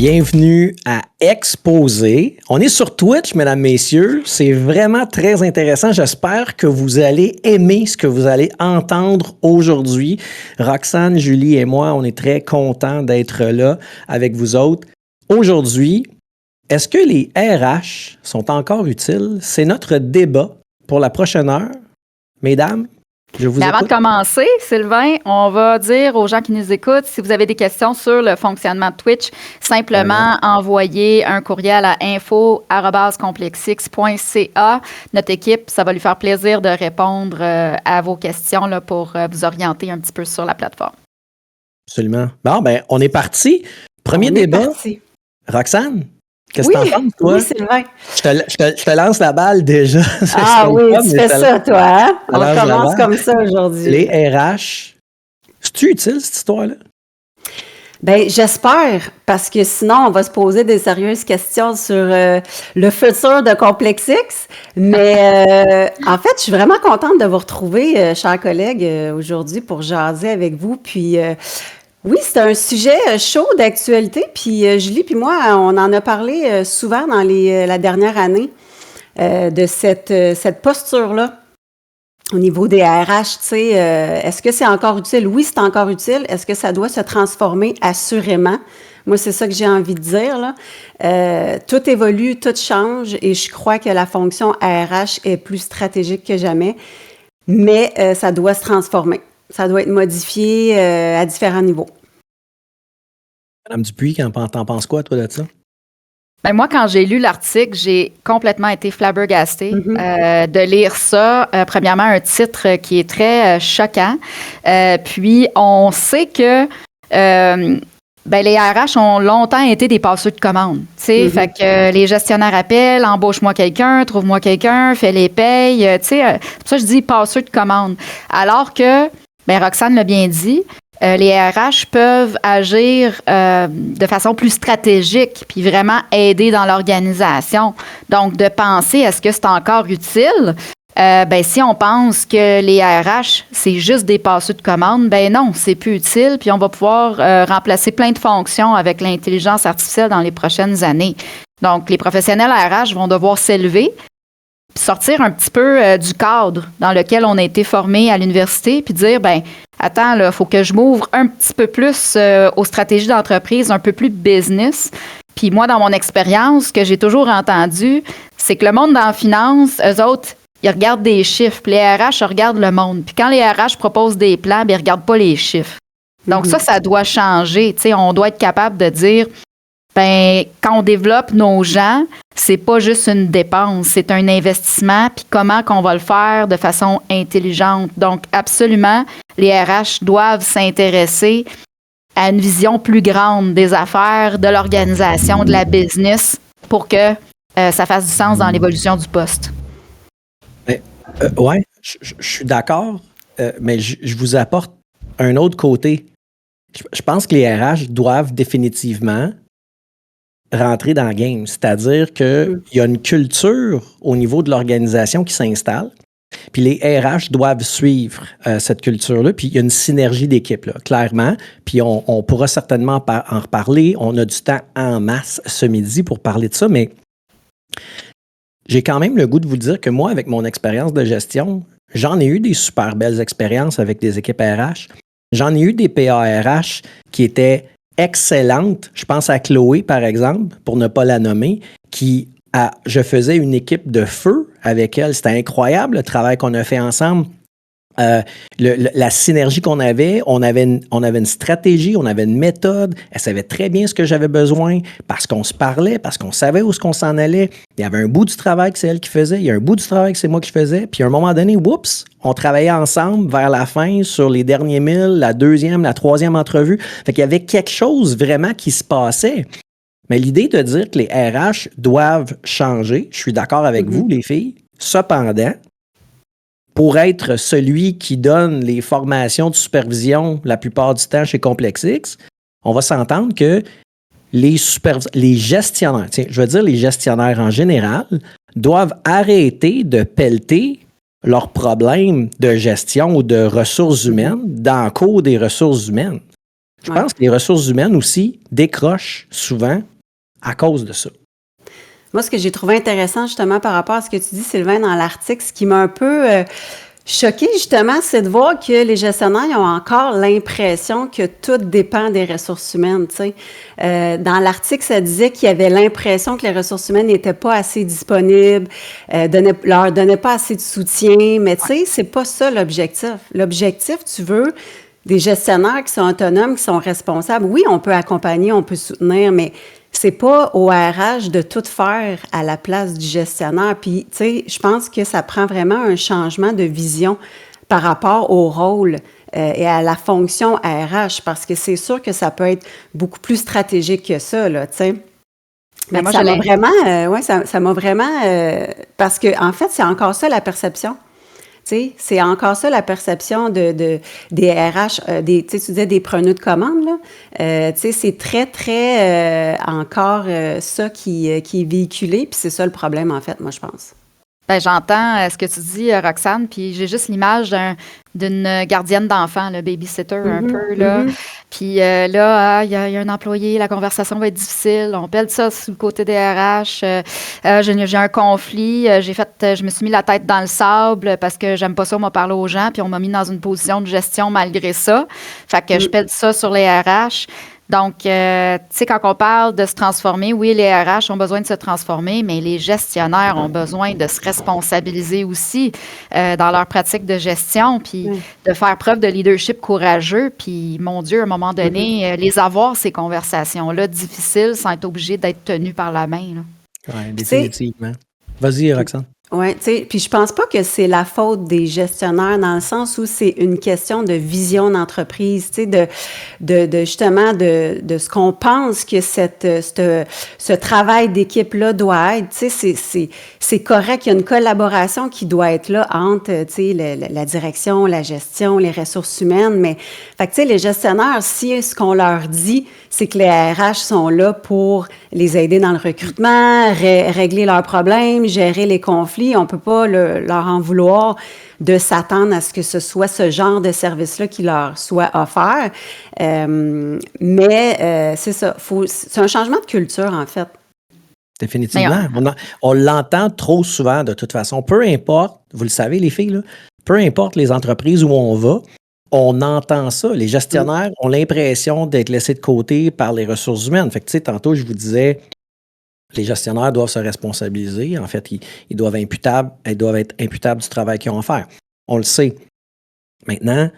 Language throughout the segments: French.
Bienvenue à Exposé. On est sur Twitch, mesdames, messieurs. C'est vraiment très intéressant. J'espère que vous allez aimer ce que vous allez entendre aujourd'hui. Roxane, Julie et moi, on est très contents d'être là avec vous autres. Aujourd'hui, est-ce que les RH sont encore utiles? C'est notre débat pour la prochaine heure. Mesdames, je vous Mais avant de écoute. commencer, Sylvain, on va dire aux gens qui nous écoutent, si vous avez des questions sur le fonctionnement de Twitch, simplement envoyez un courriel à info@complexx.ca. Notre équipe, ça va lui faire plaisir de répondre à vos questions là, pour vous orienter un petit peu sur la plateforme. Absolument. Bon, ben, on est parti. Premier débat. Roxane, qu'est-ce que t'en penses, toi? Oui, Sylvain. Je te lance la balle déjà. Ah oui, tu fais ça, toi. Hein? On commence comme ça aujourd'hui. Les RH, c'est-tu utile, cette histoire-là? Bien, j'espère, parce que sinon, on va se poser des sérieuses questions sur le futur de ComplexX. Mais en fait, je suis vraiment contente de vous retrouver, chers collègues, aujourd'hui pour jaser avec vous. Puis, oui, c'est un sujet chaud d'actualité. Puis, Julie puis moi, on en a parlé souvent dans la dernière année de cette posture-là. Au niveau des RH, tu sais, est-ce que c'est encore utile? Oui, c'est encore utile. Est-ce que ça doit se transformer? Assurément. Moi, c'est ça que j'ai envie de dire, là. Tout évolue, tout change et je crois que la fonction RH est plus stratégique que jamais, mais ça doit se transformer. Ça doit être modifié à différents niveaux. Madame Dupuis, t'en penses quoi, toi, de ça? Ben moi, quand j'ai lu l'article, j'ai complètement été flabbergastée de lire ça. Premièrement, un titre qui est très choquant. Puis, on sait que les RH ont longtemps été des passeurs de commandes. Fait que les gestionnaires appellent, embauche-moi quelqu'un, trouve-moi quelqu'un, fais les payes. C'est pour ça que je dis passeurs de commandes. Alors que, Roxane l'a bien dit, les RH peuvent agir de façon plus stratégique puis vraiment aider dans l'organisation. Donc, de penser, est-ce que c'est encore utile? Si on pense que les RH, c'est juste des passeurs de commandes, non, c'est plus utile. Puis on va pouvoir remplacer plein de fonctions avec l'intelligence artificielle dans les prochaines années. Donc, les professionnels RH vont devoir s'élever, sortir un petit peu du cadre dans lequel on a été formé à l'université, puis dire, attends, il faut que je m'ouvre un petit peu plus aux stratégies d'entreprise, un peu plus business. Puis moi, dans mon expérience, ce que j'ai toujours entendu, c'est que le monde dans la finance, eux autres, ils regardent des chiffres. Puis les RH regardent le monde. Puis quand les RH proposent des plans, ils ne regardent pas les chiffres. Donc ça doit changer. Tu sais, on doit être capable de dire, quand on développe nos gens, c'est pas juste une dépense, c'est un investissement, puis comment qu'on va le faire de façon intelligente. Donc, absolument, les RH doivent s'intéresser à une vision plus grande des affaires, de l'organisation, de la business, pour que ça fasse du sens dans l'évolution du poste. Oui, je suis d'accord, mais je vous apporte un autre côté. Je pense que les RH doivent définitivement rentrer dans le game. C'est-à-dire qu'il y a une culture au niveau de l'organisation qui s'installe, puis les RH doivent suivre cette culture-là, puis il y a une synergie d'équipe, là, clairement, puis on pourra certainement en reparler. On a du temps en masse ce midi pour parler de ça, mais j'ai quand même le goût de vous dire que moi, avec mon expérience de gestion, j'en ai eu des super belles expériences avec des équipes RH. J'en ai eu des PARH qui étaient excellente. Je pense à Chloé, par exemple, pour ne pas la nommer, je faisais une équipe de feu avec elle. C'était incroyable le travail qu'on a fait ensemble. La synergie qu'on avait, on avait une stratégie, on avait une méthode. Elle savait très bien ce que j'avais besoin parce qu'on se parlait, parce qu'on savait où est-ce qu'on s'en allait. Il y avait un bout du travail que c'est elle qui faisait, il y a un bout du travail que c'est moi qui faisais. Puis à un moment donné, oups, on travaillait ensemble vers la fin sur les derniers 1000, la deuxième, la troisième entrevue. Fait qu'il y avait quelque chose vraiment qui se passait. Mais l'idée de dire que les RH doivent changer, je suis d'accord avec vous, les filles. Cependant, pour être celui qui donne les formations de supervision la plupart du temps chez ComplexX, on va s'entendre que les gestionnaires, je veux dire les gestionnaires en général, doivent arrêter de pelleter leurs problèmes de gestion ou de ressources humaines dans le cours des ressources humaines. Je pense que les ressources humaines aussi décrochent souvent à cause de ça. Moi, ce que j'ai trouvé intéressant, justement, par rapport à ce que tu dis, Sylvain, dans l'article, ce qui m'a un peu choquée, justement, c'est de voir que les gestionnaires ils ont encore l'impression que tout dépend des ressources humaines, tu sais. Dans l'article, ça disait qu'il y avait l'impression que les ressources humaines n'étaient pas assez disponibles, leur donnaient pas assez de soutien, mais tu sais, c'est pas ça l'objectif. L'objectif, tu veux, des gestionnaires qui sont autonomes, qui sont responsables. Oui, on peut accompagner, on peut soutenir, mais c'est pas au RH de tout faire à la place du gestionnaire. Puis, tu sais, je pense que ça prend vraiment un changement de vision par rapport au rôle et à la fonction RH, parce que c'est sûr que ça peut être beaucoup plus stratégique que ça, là, tu sais. Mais moi, ça m'a vraiment, ça m'a vraiment, parce que en fait, c'est encore ça la perception. Tu sais, c'est encore ça la perception des RH, tu sais, tu disais des preneurs de commandes, là. Tu sais, c'est très, très encore ça qui est véhiculé, puis c'est ça le problème, en fait, moi, je pense. Ben, j'entends ce que tu dis, Roxane, puis j'ai juste l'image d'une gardienne d'enfant, le babysitter un peu, là. Puis là, il y a un employé, la conversation va être difficile, on pèle ça sur le côté des RH. J'ai un conflit, je me suis mis la tête dans le sable parce que j'aime pas ça, on m'a parlé aux gens, puis on m'a mis dans une position de gestion malgré ça. Fait que je pèle ça sur les RH. Donc, tu sais, quand on parle de se transformer, oui, les RH ont besoin de se transformer, mais les gestionnaires ont besoin de se responsabiliser aussi dans leur pratique de gestion, puis de faire preuve de leadership courageux, puis, mon Dieu, à un moment donné, les avoir, ces conversations-là difficiles, sans être obligés d'être tenus par la main. Oui, définitivement. Vas-y, Roxane. Oui, tu sais, puis je pense pas que c'est la faute des gestionnaires dans le sens où c'est une question de vision d'entreprise, tu sais, de justement de ce qu'on pense que ce travail d'équipe-là doit être, tu sais, c'est correct, il y a une collaboration qui doit être là entre, tu sais, la direction, la gestion, les ressources humaines, mais, fait que, tu sais, les gestionnaires, si ce qu'on leur dit, c'est que les RH sont là pour les aider dans le recrutement, régler leurs problèmes, gérer les conflits. On ne peut pas leur en vouloir de s'attendre à ce que ce soit ce genre de service-là qui leur soit offert. Mais c'est ça. C'est un changement de culture, en fait. Définitivement. On l'entend trop souvent, de toute façon. Peu importe, vous le savez, les filles, là, peu importe les entreprises où on va, on entend ça. Les gestionnaires ont l'impression d'être laissés de côté par les ressources humaines. Fait que, tu sais, tantôt, je vous disais, les gestionnaires doivent se responsabiliser. En fait, ils doivent être imputables du travail qu'ils ont à faire. On le sait. Maintenant,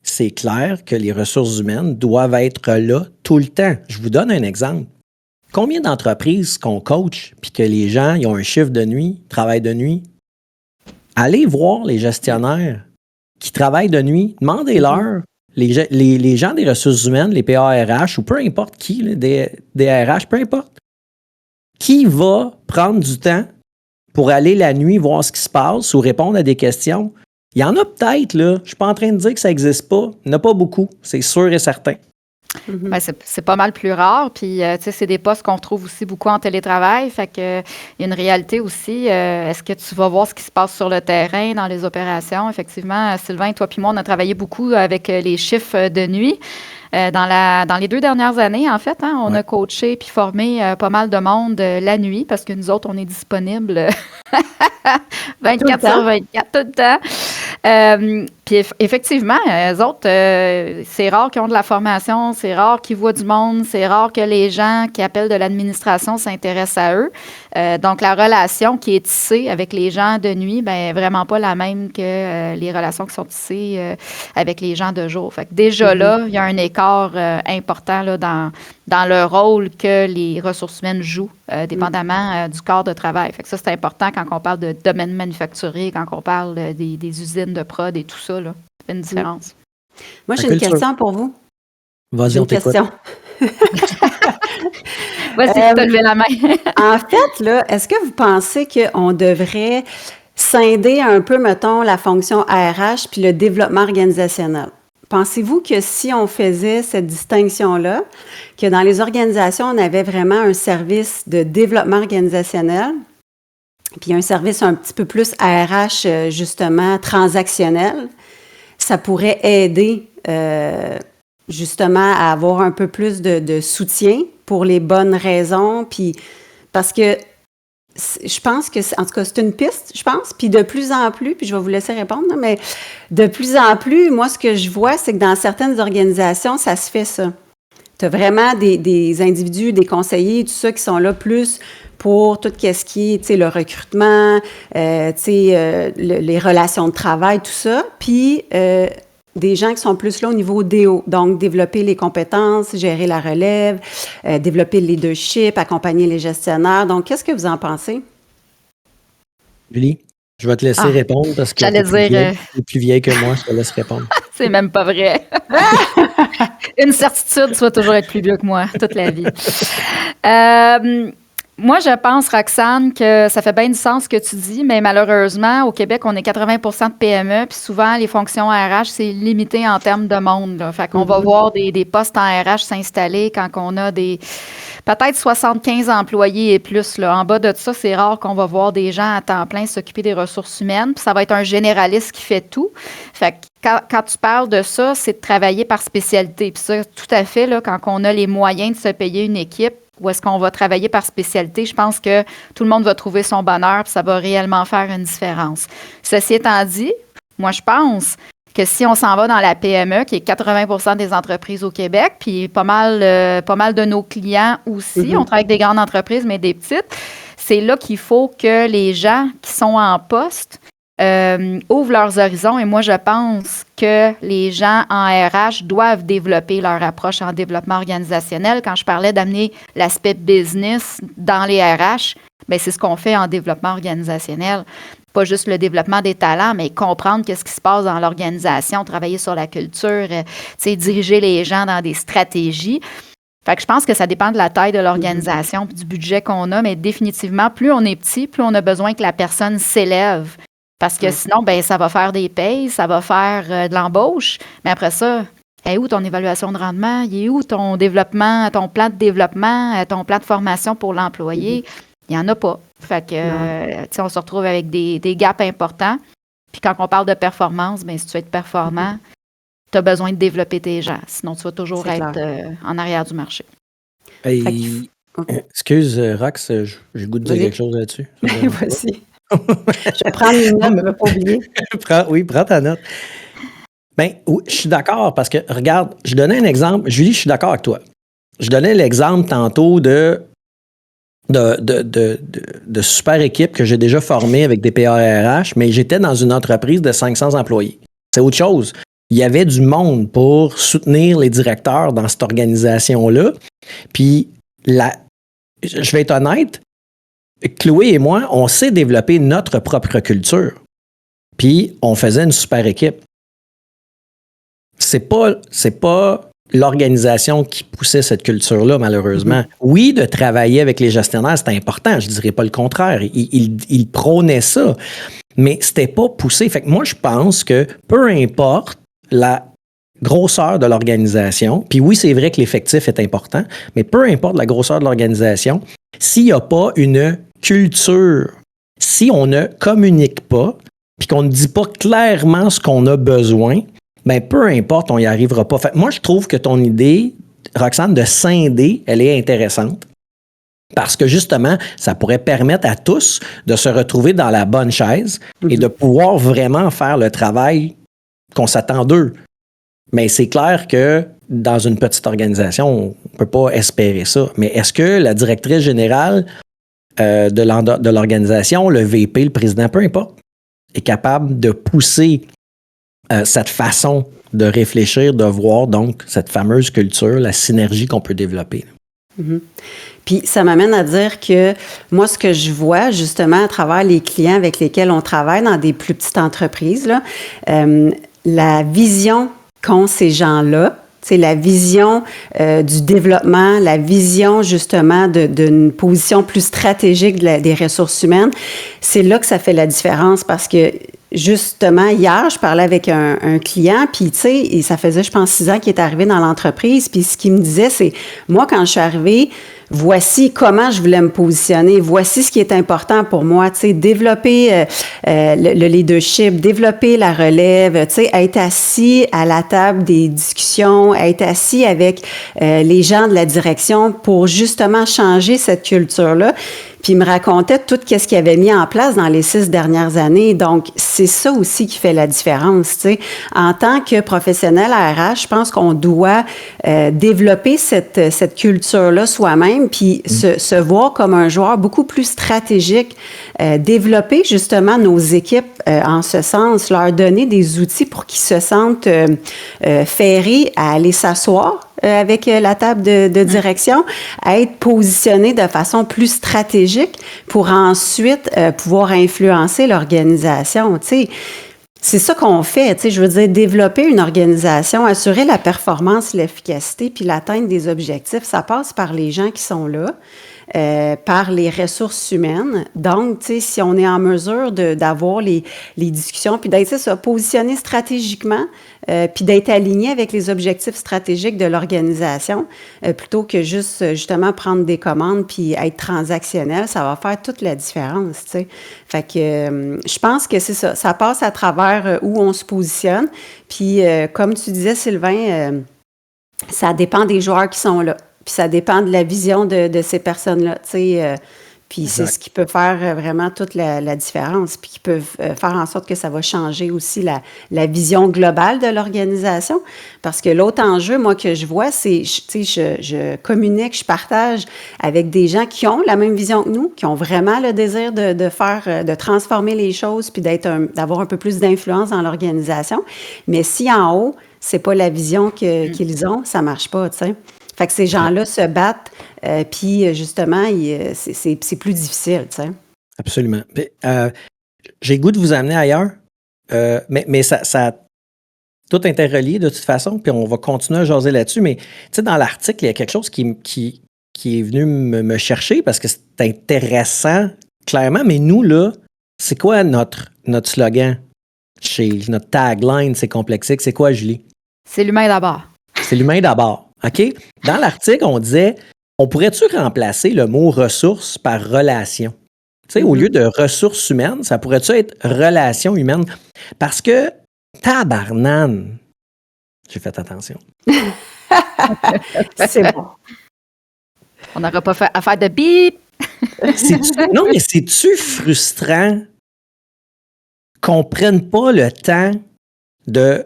c'est clair que les ressources humaines doivent être là tout le temps. Je vous donne un exemple. Combien d'entreprises qu'on coach puis que les gens ils ont un chiffre de nuit, travaillent de nuit? Allez voir les gestionnaires qui travaillent de nuit. Demandez-leur. Les gens des ressources humaines, les PARH ou peu importe qui, là, des RH, peu importe. Qui va prendre du temps pour aller la nuit voir ce qui se passe ou répondre à des questions? Il y en a peut-être, là. Je ne suis pas en train de dire que ça n'existe pas. Il n'y en a pas beaucoup, c'est sûr et certain. Ben, c'est pas mal plus rare. Puis, tu sais, c'est des postes qu'on retrouve aussi beaucoup en télétravail. Fait que, il y a une réalité aussi. Est-ce que tu vas voir ce qui se passe sur le terrain, dans les opérations? Effectivement, Sylvain, toi puis moi, on a travaillé beaucoup avec les chiffres de nuit. Dans les 2 dernières années, en fait, on a coaché puis formé pas mal de monde la nuit parce que nous autres, on est disponibles 24 sur 24 tout le temps. Puis effectivement, eux autres, c'est rare qu'ils ont de la formation, c'est rare qu'ils voient du monde, c'est rare que les gens qui appellent de l'administration s'intéressent à eux. Donc, la relation qui est tissée avec les gens de nuit, ben vraiment pas la même que les relations qui sont tissées avec les gens de jour. Fait que déjà là, il y a un écart important là, dans le rôle que les ressources humaines jouent, dépendamment du corps de travail. Fait que ça, c'est important quand on parle de domaine manufacturier, quand on parle des usines de prod et tout ça. Là. Ça fait une différence. Moi, j'ai une question pour vous. Vas-y, on t'écoute. Vas-y, tu as levé la main. En fait, là, est-ce que vous pensez qu'on devrait scinder un peu, mettons, la fonction RH puis le développement organisationnel? Pensez-vous que si on faisait cette distinction-là, que dans les organisations, on avait vraiment un service de développement organisationnel, puis un service un petit peu plus RH, justement, transactionnel, ça pourrait aider justement à avoir un peu plus de soutien pour les bonnes raisons, puis parce que je pense que, en tout cas, c'est une piste, je pense, puis de plus en plus, puis je vais vous laisser répondre, là, mais de plus en plus, moi, ce que je vois, c'est que dans certaines organisations, ça se fait ça. Tu as vraiment des individus, des conseillers, tout ça, qui sont là plus pour tout ce qui est, tu sais, le recrutement, les relations de travail, tout ça, puis des gens qui sont plus là au niveau DO, donc développer les compétences, gérer la relève, développer le leadership, accompagner les gestionnaires. Donc, qu'est-ce que vous en pensez? Julie, je vais te laisser répondre parce que tu es plus vieille que moi, je te laisse répondre. C'est même pas vrai. Une certitude, tu vas toujours être plus vieux que moi, toute la vie. Moi, je pense, Roxane, que ça fait bien du sens ce que tu dis, mais malheureusement, au Québec, on est 80% de PME, puis souvent, les fonctions RH, c'est limité en termes de monde. Là. Fait qu'on va voir des postes en RH s'installer quand on a peut-être 75 employés et plus. Là. En bas de ça, c'est rare qu'on va voir des gens à temps plein s'occuper des ressources humaines, puis ça va être un généraliste qui fait tout. Fait que quand tu parles de ça, c'est de travailler par spécialité. Puis ça, tout à fait, là, quand on a les moyens de se payer une équipe, ou est-ce qu'on va travailler par spécialité, je pense que tout le monde va trouver son bonheur puis ça va réellement faire une différence. Ceci étant dit, moi, je pense que si on s'en va dans la PME, qui est 80% des entreprises au Québec, puis pas mal de nos clients aussi, on travaille avec des grandes entreprises, mais des petites, c'est là qu'il faut que les gens qui sont en poste ouvrent leurs horizons. Et moi, je pense que les gens en RH doivent développer leur approche en développement organisationnel. Quand je parlais d'amener l'aspect business dans les RH, bien, c'est ce qu'on fait en développement organisationnel. Pas juste le développement des talents, mais comprendre qu'est-ce qui se passe dans l'organisation, travailler sur la culture, diriger les gens dans des stratégies. Fait que je pense que ça dépend de la taille de l'organisation et du budget qu'on a, mais définitivement, plus on est petit, plus on a besoin que la personne s'élève. Parce que sinon, ben ça va faire des payes, ça va faire de l'embauche. Mais après ça, est où ton évaluation de rendement? Il est où ton développement, ton plan de développement, ton plan de formation pour l'employé? Il n'y en a pas. Fait que, on se retrouve avec des gaps importants. Puis quand on parle de performance, ben si tu veux être performant, tu as besoin de développer tes gens. Sinon, tu vas toujours être en arrière du marché. Hey, excuse, Rox, j'ai le goût de dire quelque chose là-dessus. Vas-y. Je vais prendre une note, je ne vais pas oublier. Prends ta note. Bien, oui, je suis d'accord parce que, regarde, je donnais un exemple. Julie, je suis d'accord avec toi. Je donnais l'exemple tantôt de super équipes que j'ai déjà formées avec des PARH, mais j'étais dans une entreprise de 500 employés. C'est autre chose. Il y avait du monde pour soutenir les directeurs dans cette organisation-là. Puis, je vais être honnête, Chloé et moi, on sait développer notre propre culture. Puis, on faisait une super équipe. C'est pas l'organisation qui poussait cette culture-là, malheureusement. Oui, de travailler avec les gestionnaires, c'était important. Je ne dirais pas le contraire. Ils prônaient ça. Mais c'était pas poussé. Fait que moi, je pense que peu importe la grosseur de l'organisation, puis oui, c'est vrai que l'effectif est important, mais peu importe la grosseur de l'organisation, s'il n'y a pas une culture, si on ne communique pas, puis qu'on ne dit pas clairement ce qu'on a besoin, bien, peu importe, on n'y arrivera pas. Fait, moi, je trouve que ton idée, Roxane, de scinder, elle est intéressante. Parce que justement, ça pourrait permettre à tous de se retrouver dans la bonne chaise et de pouvoir vraiment faire le travail qu'on s'attend d'eux. Mais c'est clair que dans une petite organisation, on ne peut pas espérer ça. Mais est-ce que la directrice générale de l'organisation, le VP, le président, peu importe, est capable de pousser cette façon de réfléchir, de voir donc cette fameuse culture, la synergie qu'on peut développer? Puis ça m'amène à dire que moi, ce que je vois justement à travers les clients avec lesquels on travaille dans des plus petites entreprises, là, la vision qu'ont ces gens-là, c'est la vision du développement, la vision justement d'une position plus stratégique des ressources humaines, c'est là que ça fait la différence parce que justement, hier, je parlais avec un client, puis tu sais, ça faisait, je pense, 6 ans qu'il est arrivé dans l'entreprise, puis ce qu'il me disait, c'est, moi, quand je suis arrivée, voici comment je voulais me positionner, voici ce qui est important pour moi, tu sais, développer le leadership, développer la relève, tu sais, être assis à la table des discussions, être assis avec les gens de la direction pour justement changer cette culture-là. Puis il me racontait tout ce qu'il avait mis en place dans les 6 dernières années. Donc, c'est ça aussi qui fait la différence, tu sais. En tant que professionnel à RH, je pense qu'on doit développer cette culture-là soi-même, puis se voir comme un joueur beaucoup plus stratégique, développer justement nos équipes en ce sens, leur donner des outils pour qu'ils se sentent ferrés à aller s'asseoir avec la table de direction, à être positionné de façon plus stratégique pour ensuite pouvoir influencer l'organisation. Tu sais, c'est ça qu'on fait, tu sais, je veux dire, développer une organisation, assurer la performance, l'efficacité, puis l'atteinte des objectifs, ça passe par les gens qui sont là, par les ressources humaines. Donc, tu sais, si on est en mesure d'avoir les discussions, puis d'être se positionner stratégiquement, puis d'être aligné avec les objectifs stratégiques de l'organisation, plutôt que juste, justement, prendre des commandes puis être transactionnel, ça va faire toute la différence, tu sais. Fait que je pense que c'est ça. Ça passe à travers où on se positionne. Puis, comme tu disais, Sylvain, ça dépend des joueurs qui sont là. Puis ça dépend de la vision de ces personnes-là, tu sais. Puis c'est ce qui peut faire vraiment toute la différence, puis qui peut faire en sorte que ça va changer aussi la vision globale de l'organisation. Parce que l'autre enjeu, moi, que je vois, c'est, tu sais, je communique, je partage avec des gens qui ont la même vision que nous, qui ont vraiment le désir de transformer les choses, puis d'avoir un peu plus d'influence dans l'organisation. Mais si en haut, c'est pas la vision qu'ils ont, ça marche pas, tu sais. Fait que ces gens-là se battent, puis justement, c'est plus difficile, tu sais. Absolument. J'ai le goût de vous amener ailleurs, mais ça tout interrelié de toute façon, puis on va continuer à jaser là-dessus. Mais tu sais, dans l'article, il y a quelque chose qui est venu me chercher parce que c'est intéressant, clairement. Mais nous, là, c'est quoi notre slogan chez notre tagline, c'est Complexix? C'est quoi, Julie? C'est l'humain d'abord. C'est l'humain d'abord. OK? Dans l'article, on disait, on pourrait-tu remplacer le mot ressources par relation? Tu sais, au lieu de ressources humaines, ça pourrait-tu être relation humaine? Parce que, tabarnane, j'ai fait attention. C'est bon. On n'aura pas fait affaire de bip. Non, mais c'est-tu frustrant qu'on prenne pas le temps de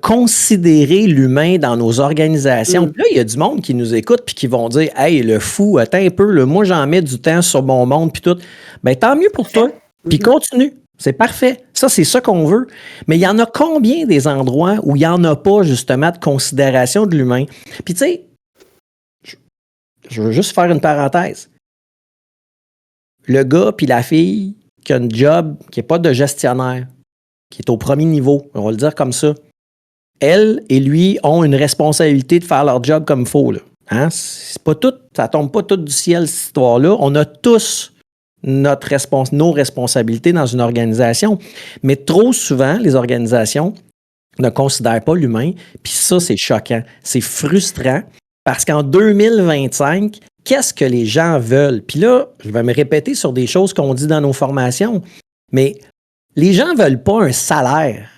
considérer l'humain dans nos organisations. Puis là, il y a du monde qui nous écoute puis qui vont dire « Hey, le fou, attends un peu, là, moi, j'en mets du temps sur mon monde puis tout. » Bien, tant mieux pour toi. Puis continue. C'est parfait. Ça, c'est ça qu'on veut. Mais il y en a combien des endroits où il n'y en a pas, justement, de considération de l'humain? Puis, tu sais, je veux juste faire une parenthèse. Le gars puis la fille qui a un job qui n'est pas de gestionnaire, qui est au premier niveau, on va le dire comme ça, elle et lui ont une responsabilité de faire leur job comme il faut. Là. Hein? C'est pas tout, ça tombe pas tout du ciel, cette histoire-là. On a tous nos responsabilités dans une organisation. Mais trop souvent, les organisations ne considèrent pas l'humain. Puis ça, c'est choquant. C'est frustrant parce qu'en 2025, qu'est-ce que les gens veulent? Puis là, je vais me répéter sur des choses qu'on dit dans nos formations, mais les gens ne veulent pas un salaire.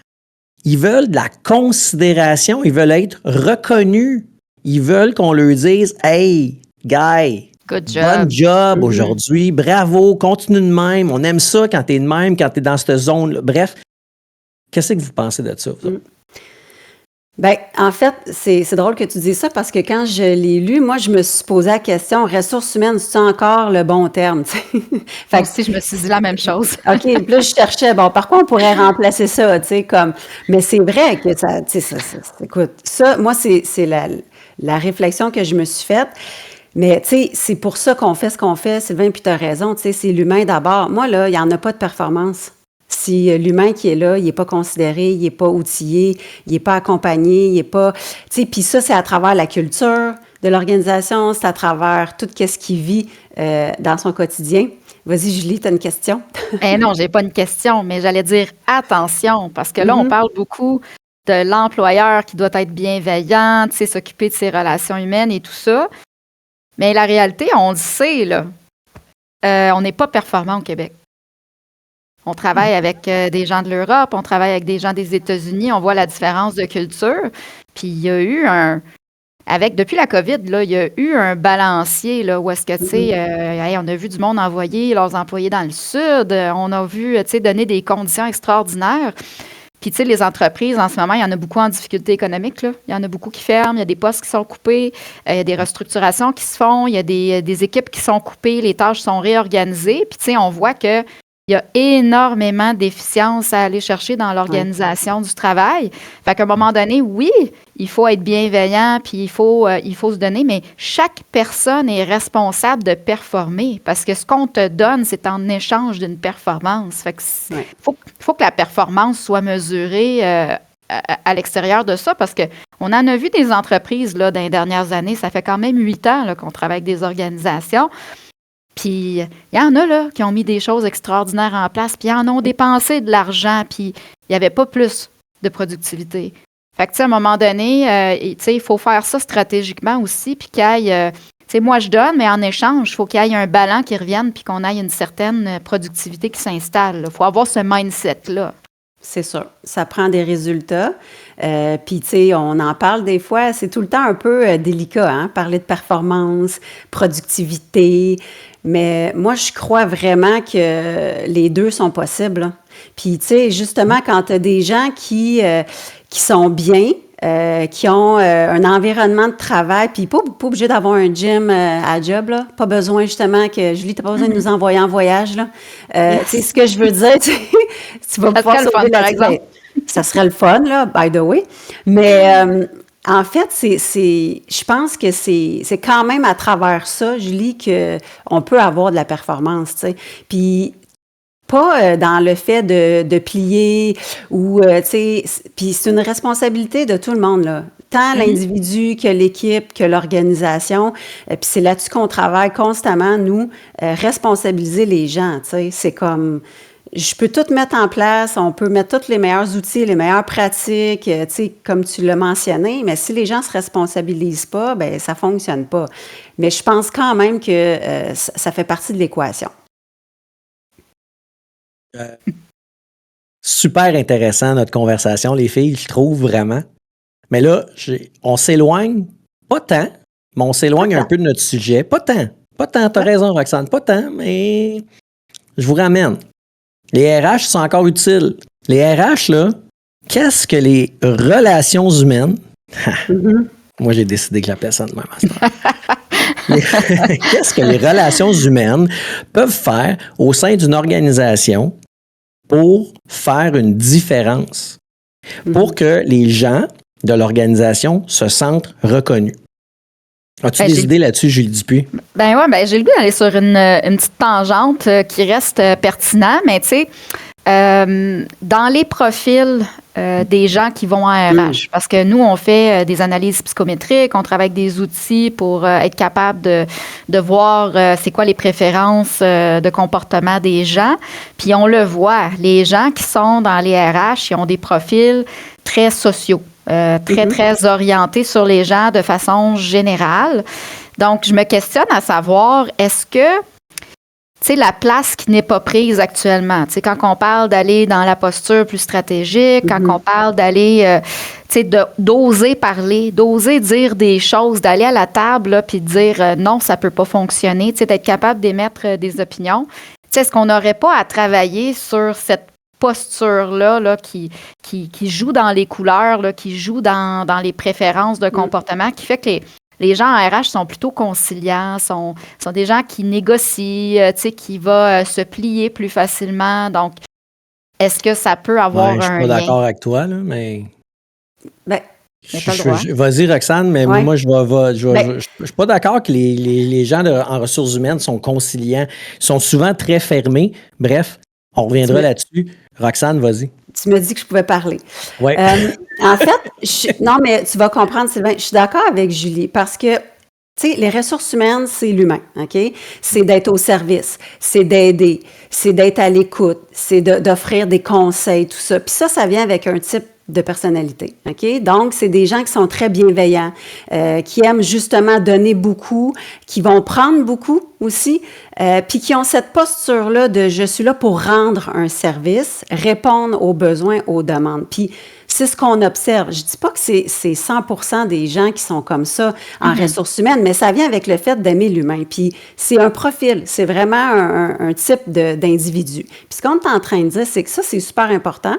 Ils veulent de la considération. Ils veulent être reconnus. Ils veulent qu'on leur dise « Hey, guy, good job. Bon job aujourd'hui. Bravo, continue de même. On aime ça quand t'es de même, quand t'es dans cette zone-là. » Bref, qu'est-ce que vous pensez de ça? Bien, en fait, c'est drôle que tu dises ça parce que quand je l'ai lu, moi, je me suis posé la question, ressources humaines, c'est encore le bon terme? Fait que si je me suis dit la même chose. OK, puis là, je cherchais, bon, par quoi on pourrait remplacer ça, tu sais, comme, mais c'est vrai que ça, tu sais, écoute, ça, moi, c'est la réflexion que je me suis faite. Mais, tu sais, c'est pour ça qu'on fait ce qu'on fait, Sylvain, puis tu as raison, tu sais, c'est l'humain d'abord. Moi, là, il n'y en a pas de performance. Si l'humain qui est là, il n'est pas considéré, il n'est pas outillé, il n'est pas accompagné, il n'est pas... Tu sais, puis ça, c'est à travers la culture de l'organisation, c'est à travers tout ce qu'il vit dans son quotidien. Vas-y, Julie, tu as une question? Non, j'ai pas une question, mais j'allais dire attention, parce que là, on parle beaucoup de l'employeur qui doit être bienveillant, tu sais, s'occuper de ses relations humaines et tout ça. Mais la réalité, on le sait, là, on n'est pas performant au Québec. On travaille avec des gens de l'Europe, on travaille avec des gens des États-Unis, on voit la différence de culture. Puis il y a eu depuis la COVID, là, il y a eu un balancier là, où est-ce que, tu sais, on a vu du monde envoyer leurs employés dans le Sud, on a vu, tu sais, donner des conditions extraordinaires. Puis, tu sais, les entreprises, en ce moment, il y en a beaucoup en difficulté économique, là. Il y en a beaucoup qui ferment, il y a des postes qui sont coupés, il y a des restructurations qui se font, il y a des équipes qui sont coupées, les tâches sont réorganisées. Puis, tu sais, on voit que il y a énormément d'efficience à aller chercher dans l'organisation du travail. Fait qu'à un moment donné, oui, il faut être bienveillant, puis il faut se donner, mais chaque personne est responsable de performer parce que ce qu'on te donne, c'est en échange d'une performance. Fait que faut que la performance soit mesurée à l'extérieur de ça parce qu'on en a vu des entreprises là, dans les dernières années. Ça fait quand même 8 ans là, qu'on travaille avec des organisations. Puis, il y en a là qui ont mis des choses extraordinaires en place, puis ils en ont dépensé de l'argent, puis il n'y avait pas plus de productivité. Fait que, tu sais, à un moment donné, tu sais, il faut faire ça stratégiquement aussi, puis qu'il y ait, tu sais, moi je donne, mais en échange, il faut qu'il y ait un ballon qui revienne, puis qu'on ait une certaine productivité qui s'installe. Il faut avoir ce mindset-là. C'est sûr. Ça prend des résultats. Puis, tu sais, on en parle des fois, c'est tout le temps un peu délicat, hein, parler de performance, productivité. Mais moi, je crois vraiment que les deux sont possibles. Puis, tu sais, justement, quand tu as des gens qui sont bien, qui ont un environnement de travail, puis pas obligé d'avoir un gym à job, là. Pas besoin, justement, que Julie, t'as pas besoin de nous envoyer en voyage, là. Tu sais, ce que je veux dire, tu vas pouvoir sauver la vie. Ça serait le fun, là, by the way. Mais en fait, je pense que c'est quand même à travers ça, Julie, qu'on peut avoir de la performance, tu sais. Puis pas dans le fait de plier ou, tu sais, puis c'est une responsabilité de tout le monde, là. Tant l'individu que l'équipe, que l'organisation. Puis c'est là-dessus qu'on travaille constamment, nous, responsabiliser les gens, tu sais. C'est comme... Je peux tout mettre en place, on peut mettre tous les meilleurs outils, les meilleures pratiques, tu sais, comme tu l'as mentionné, mais si les gens ne se responsabilisent pas, bien, ça ne fonctionne pas. Mais je pense quand même que ça fait partie de l'équation. Super intéressant notre conversation, les filles, je trouve vraiment. Mais là, on s'éloigne, pas tant, mais on s'éloigne un peu de notre sujet. Pas tant, t'as raison, Roxane, pas tant, mais je vous ramène. Les RH sont encore utiles. Les RH, là, qu'est-ce que les relations humaines... Moi, j'ai décidé que j'appelais ça de même master. Qu'est-ce que les relations humaines peuvent faire au sein d'une organisation pour faire une différence, pour que les gens de l'organisation se sentent reconnus? As-tu des idées là-dessus, Julie Dupuis? Ben ouais, j'ai le goût d'aller sur une petite tangente qui reste pertinente, mais tu sais, dans les profils des gens qui vont en RH, parce que nous, on fait des analyses psychométriques, on travaille avec des outils pour être capable de voir c'est quoi les préférences de comportement des gens, puis on le voit, les gens qui sont dans les RH, ils ont des profils très sociaux. Très orienté sur les gens de façon générale. Donc, je me questionne à savoir, est-ce que, tu sais, la place qui n'est pas prise actuellement, tu sais, quand on parle d'aller dans la posture plus stratégique, quand on parle d'aller, tu sais, d'oser parler, d'oser dire des choses, d'aller à la table, là, puis de dire non, ça peut pas fonctionner, tu sais, d'être capable d'émettre des opinions. Tu sais, est-ce qu'on n'aurait pas à travailler sur cette posture-là là, qui joue dans les couleurs, là, qui joue dans les préférences de comportement, qui fait que les gens en RH sont plutôt conciliants, sont des gens qui négocient, qui vont se plier plus facilement. Donc, est-ce que ça peut avoir un lien? Je suis pas d'accord avec toi, là, mais... Ben, vas-y, Roxane, mais moi, je suis pas d'accord que les gens en ressources humaines sont conciliants. Ils sont souvent très fermés. Bref, on reviendra là-dessus. Roxane, vas-y. Tu me dis que je pouvais parler. Oui. En fait, non, mais tu vas comprendre, Sylvain, je suis d'accord avec Julie parce que, tu sais, les ressources humaines, c'est l'humain, OK? C'est d'être au service, c'est d'aider, c'est d'être à l'écoute, c'est d'offrir des conseils, tout ça. Puis ça vient avec un type de personnalité, OK? Donc, c'est des gens qui sont très bienveillants, qui aiment justement donner beaucoup, qui vont prendre beaucoup aussi, puis qui ont cette posture-là de « je suis là pour rendre un service, répondre aux besoins, aux demandes ». Puis, c'est ce qu'on observe. Je dis pas que c'est 100% des gens qui sont comme ça en ressources humaines, mais ça vient avec le fait d'aimer l'humain. Puis, c'est un profil, c'est vraiment un type d'individu. Puis, ce qu'on est en train de dire, c'est que ça, c'est super important.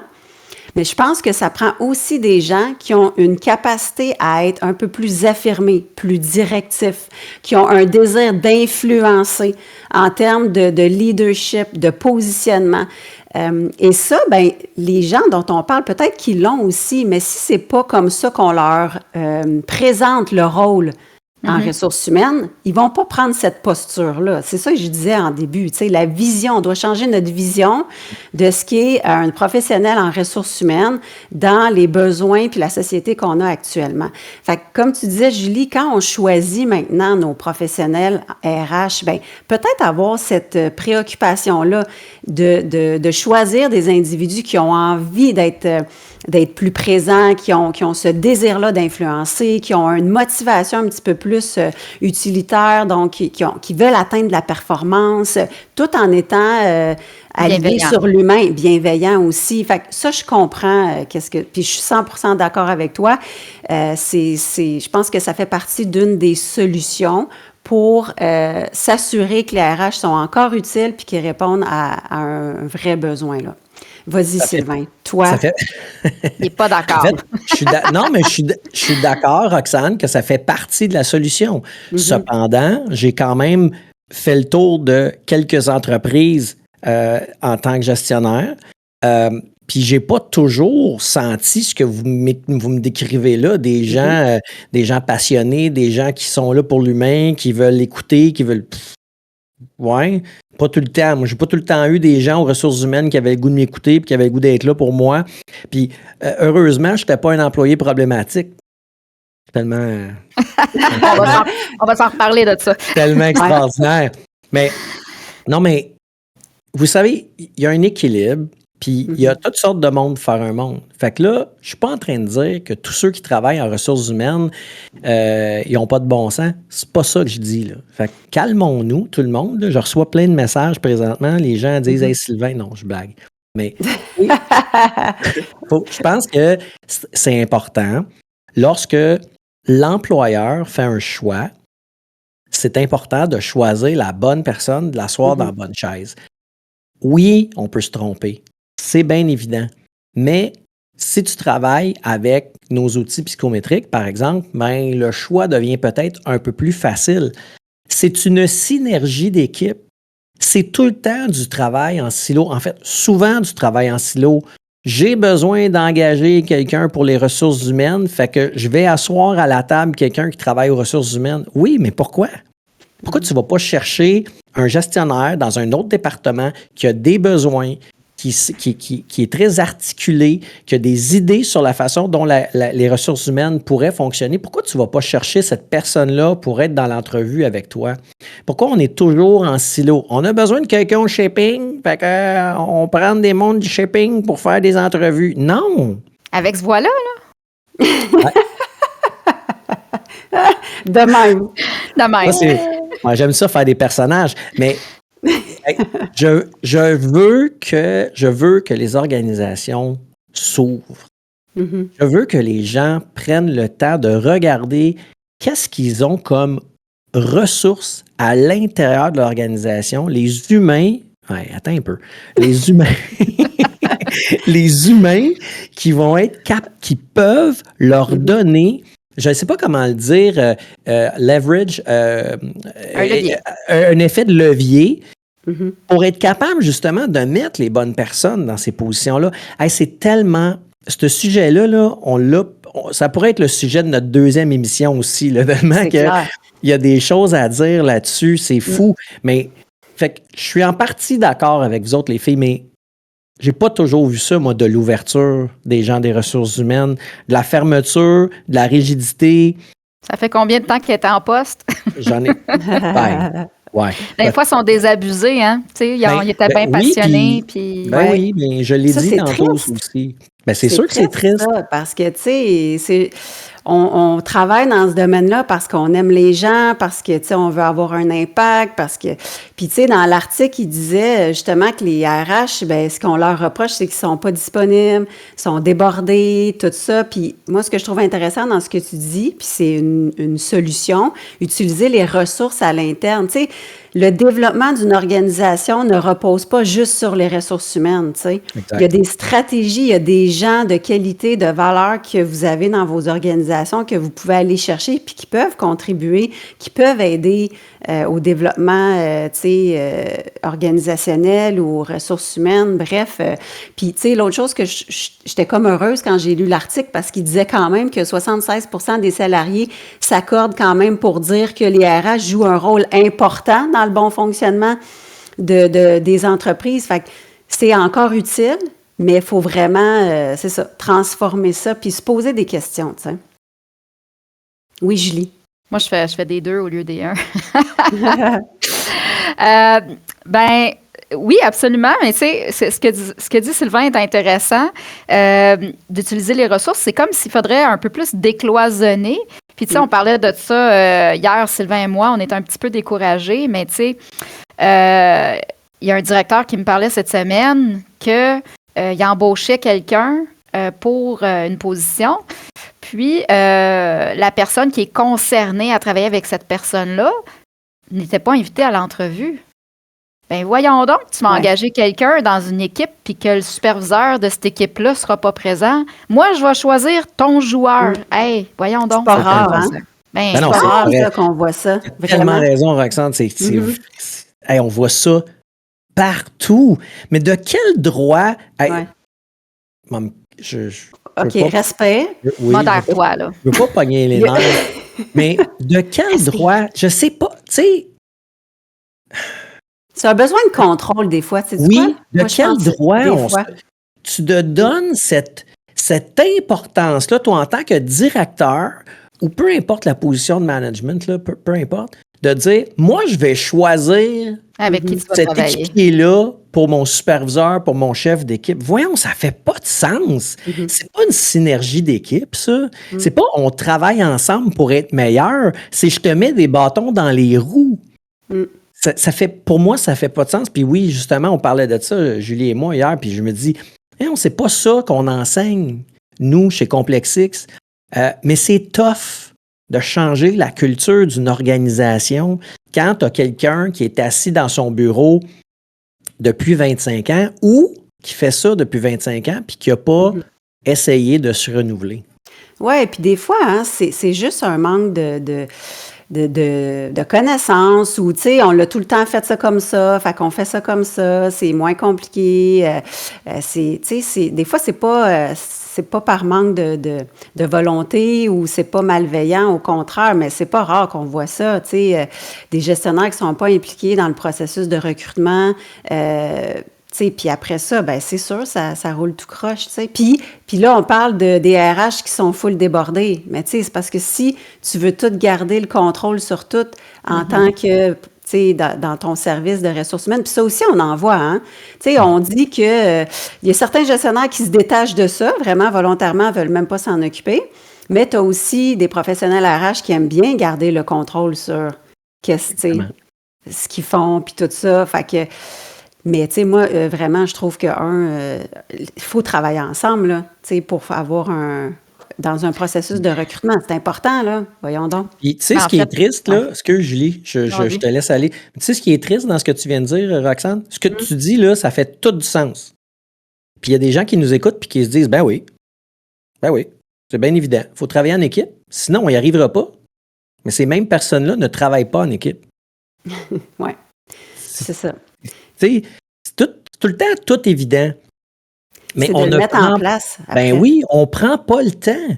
Mais je pense que ça prend aussi des gens qui ont une capacité à être un peu plus affirmés, plus directifs, qui ont un désir d'influencer en termes de leadership, de positionnement. Et ça, ben, les gens dont on parle, peut-être qu'ils l'ont aussi, mais si c'est pas comme ça qu'on leur présente le rôle en ressources humaines, ils vont pas prendre cette posture-là. C'est ça que je disais en début, tu sais, la vision, on doit changer notre vision de ce qu'est un professionnel en ressources humaines dans les besoins puis la société qu'on a actuellement. Fait que, comme tu disais, Julie, quand on choisit maintenant nos professionnels RH, ben peut-être avoir cette préoccupation-là de choisir des individus qui ont envie d'être plus présents, qui ont ce désir-là d'influencer, qui ont une motivation un petit peu plus utilitaire, donc qui veulent atteindre la performance, tout en étant alignés sur l'humain, bienveillant aussi. Fait que ça, je comprends puis je suis 100% d'accord avec toi. Je pense que ça fait partie d'une des solutions pour s'assurer que les RH sont encore utiles puis qu'ils répondent à un vrai besoin, là. Vas-y, Sylvain. Toi. Il n'est pas d'accord. En fait, non, mais je suis d'accord, Roxane, que ça fait partie de la solution. Cependant, j'ai quand même fait le tour de quelques entreprises en tant que gestionnaire. Puis j'ai pas toujours senti ce que vous me décrivez là, des gens passionnés, des gens qui sont là pour l'humain, qui veulent écouter, qui veulent... Ouais, pas tout le temps. Moi, j'ai pas tout le temps eu des gens aux ressources humaines qui avaient le goût de m'écouter et qui avaient le goût d'être là pour moi. Puis, heureusement, je n'étais pas un employé problématique. Tellement... on va s'en reparler de ça. Tellement extraordinaire. Mais, non, mais, vous savez, il y a un équilibre, puis il y a toutes sortes de monde pour faire un monde. Fait que là, je suis pas en train de dire que tous ceux qui travaillent en ressources humaines, ils n'ont pas de bon sens. C'est pas ça que je dis, là. Fait que calmons-nous, tout le monde. Là. Je reçois plein de messages présentement. Les gens disent « Hey, Sylvain, non, je blague. » Mais je pense que c'est important. Lorsque l'employeur fait un choix, c'est important de choisir la bonne personne, de l'asseoir dans la bonne chaise. Oui, on peut se tromper. C'est bien évident. Mais si tu travailles avec nos outils psychométriques, par exemple, ben, le choix devient peut-être un peu plus facile. C'est une synergie d'équipe. C'est tout le temps du travail en silo. En fait, souvent du travail en silo. J'ai besoin d'engager quelqu'un pour les ressources humaines, fait que je vais asseoir à la table quelqu'un qui travaille aux ressources humaines. Oui, mais pourquoi? Pourquoi tu ne vas pas chercher un gestionnaire dans un autre département qui a des besoins, qui est très articulé, qui a des idées sur la façon dont les ressources humaines pourraient fonctionner? Pourquoi tu ne vas pas chercher cette personne-là pour être dans l'entrevue avec toi? Pourquoi on est toujours en silo? On a besoin de quelqu'un au shipping, fait qu'on prend des mondes du shipping pour faire des entrevues. Non! Avec ce voix-là, là? De même. Moi, j'aime ça faire des personnages, mais je veux que les organisations s'ouvrent. Je veux que les gens prennent le temps de regarder qu'est-ce qu'ils ont comme ressources à l'intérieur de l'organisation. Les humains, attends un peu, les humains qui vont être qui peuvent leur donner, je ne sais pas comment le dire, leverage, un effet de levier pour être capable justement de mettre les bonnes personnes dans ces positions-là. Hey, c'est tellement... Ce sujet-là, là, ça pourrait être le sujet de notre deuxième émission aussi, là, tellement qu'il y a des choses à dire là-dessus, c'est fou. Mais fait que je suis en partie d'accord avec vous autres, les filles, mais j'ai pas toujours vu ça, moi, de l'ouverture des gens des ressources humaines, de la fermeture, de la rigidité. Ça fait combien de temps qu'il était en poste? J'en ai... Ouais. Des fois, ils sont désabusés, hein? Tu sais, ils étaient bien passionnés. Oui, mais je l'ai dit tantôt aussi. Ben, c'est sûr que c'est triste. ça, parce que, tu sais, on travaille dans ce domaine-là parce qu'on aime les gens, parce que, tu sais, on veut avoir un impact, parce que... Puis, tu sais, dans l'article, il disait justement que les RH, ben, ce qu'on leur reproche, c'est qu'ils sont pas disponibles, sont débordés, tout ça. Puis, moi, ce que je trouve intéressant dans ce que tu dis, puis c'est une solution, utiliser les ressources à l'interne. Tu sais, le développement d'une organisation ne repose pas juste sur les ressources humaines, tu sais. Il y a des stratégies, il y a des gens de qualité, de valeur que vous avez dans vos organisations que vous pouvez aller chercher puis qui peuvent contribuer, qui peuvent aider au développement, tu sais, organisationnel ou aux ressources humaines, bref. Puis, tu sais, l'autre chose que j'étais comme heureuse quand j'ai lu l'article parce qu'il disait quand même que 76% des salariés s'accordent quand même pour dire que les RH jouent un rôle important dans le bon fonctionnement des entreprises. Fait que c'est encore utile, mais il faut vraiment, c'est ça, transformer ça puis se poser des questions, tu sais. Oui, Julie. Moi, je fais des 2 au lieu des 1. Ben, oui, absolument. Mais tu sais, ce que dit Sylvain est intéressant. D'utiliser les ressources, c'est comme s'il faudrait un peu plus décloisonner. Puis, tu sais, on parlait de ça hier, Sylvain et moi, on était un petit peu découragés, mais tu sais, il y a un directeur qui me parlait cette semaine qu'il embauchait quelqu'un pour une position. Puis, la personne qui est concernée à travailler avec cette personne-là n'était pas invitée à l'entrevue. Ben voyons donc, tu vas engager quelqu'un dans une équipe puis que le superviseur de cette équipe-là ne sera pas présent. Moi, je vais choisir ton joueur. Hey, voyons donc. C'est pas rare, hein? Ben, c'est pas rare ça, qu'on voit ça. Tu as tellement raison, Roxane. Hey, on voit ça partout. Mais de quel droit... Hey, OK, respect. Modère-toi, là. Je veux pas pogner les nerfs. Mais de quel droit? Je sais pas. Tu sais... Tu as besoin de contrôle des fois. Tu sais, oui, quoi? de Moi, quel droit tu te donnes cette importance-là, toi, en tant que directeur, ou peu importe la position de management, là, peu importe, de dire, moi, je vais choisir avec qui tu vas cet travailler. équipier-là pour mon superviseur, pour mon chef d'équipe. Voyons, ça fait pas de sens. C'est pas une synergie d'équipe, ça. C'est pas on travaille ensemble pour être meilleur. C'est je te mets des bâtons dans les roues. Ça fait, pour moi, ça fait pas de sens. Puis oui, justement, on parlait de ça, Julie et moi, hier, puis je me dis, c'est pas ça qu'on enseigne, nous, chez Complexix. Mais c'est tough de changer la culture d'une organisation quand tu as quelqu'un qui est assis dans son bureau depuis 25 ans ou qui fait ça depuis 25 ans puis qui n'a pas essayé de se renouveler. Oui, et puis des fois, hein, c'est juste un manque de connaissances ou, tu sais, on l'a tout le temps fait ça comme ça, fait qu'on fait ça comme ça, c'est moins compliqué. Tu sais, des fois, c'est pas par manque de volonté ou c'est pas malveillant, au contraire, mais c'est pas rare qu'on voit ça, tu sais, des gestionnaires qui sont pas impliqués dans le processus de recrutement, puis après ça, ben c'est sûr, ça roule tout croche, tu sais. Puis là, on parle des RH qui sont full débordés. Mais tu sais, c'est parce que si tu veux tout garder le contrôle sur tout en tant que, tu sais, dans ton service de ressources humaines, puis ça aussi, on en voit, hein. Tu sais, on dit que il y a certains gestionnaires qui se détachent de ça, vraiment volontairement, veulent même pas s'en occuper. Mais tu as aussi des professionnels RH qui aiment bien garder le contrôle sur ce qu'ils font, puis tout ça. Fait que... Mais, tu sais, moi, vraiment, je trouve que, il faut travailler ensemble, là, tu sais, pour avoir dans un processus de recrutement. C'est important, là. Voyons donc. Puis, tu sais, ce qui est triste, là, excuse, Julie, je te laisse aller. Tu sais, ce qui est triste dans ce que tu viens de dire, Roxane, ce que tu dis, là, ça fait tout du sens. Puis, il y a des gens qui nous écoutent puis qui se disent, ben oui, c'est bien évident. Il faut travailler en équipe, sinon, on n'y arrivera pas. Mais ces mêmes personnes-là ne travaillent pas en équipe. Oui, c'est ça. Tu sais, c'est tout le temps tout évident. Mais on le mettre en place. Après. Ben oui, on prend pas le temps.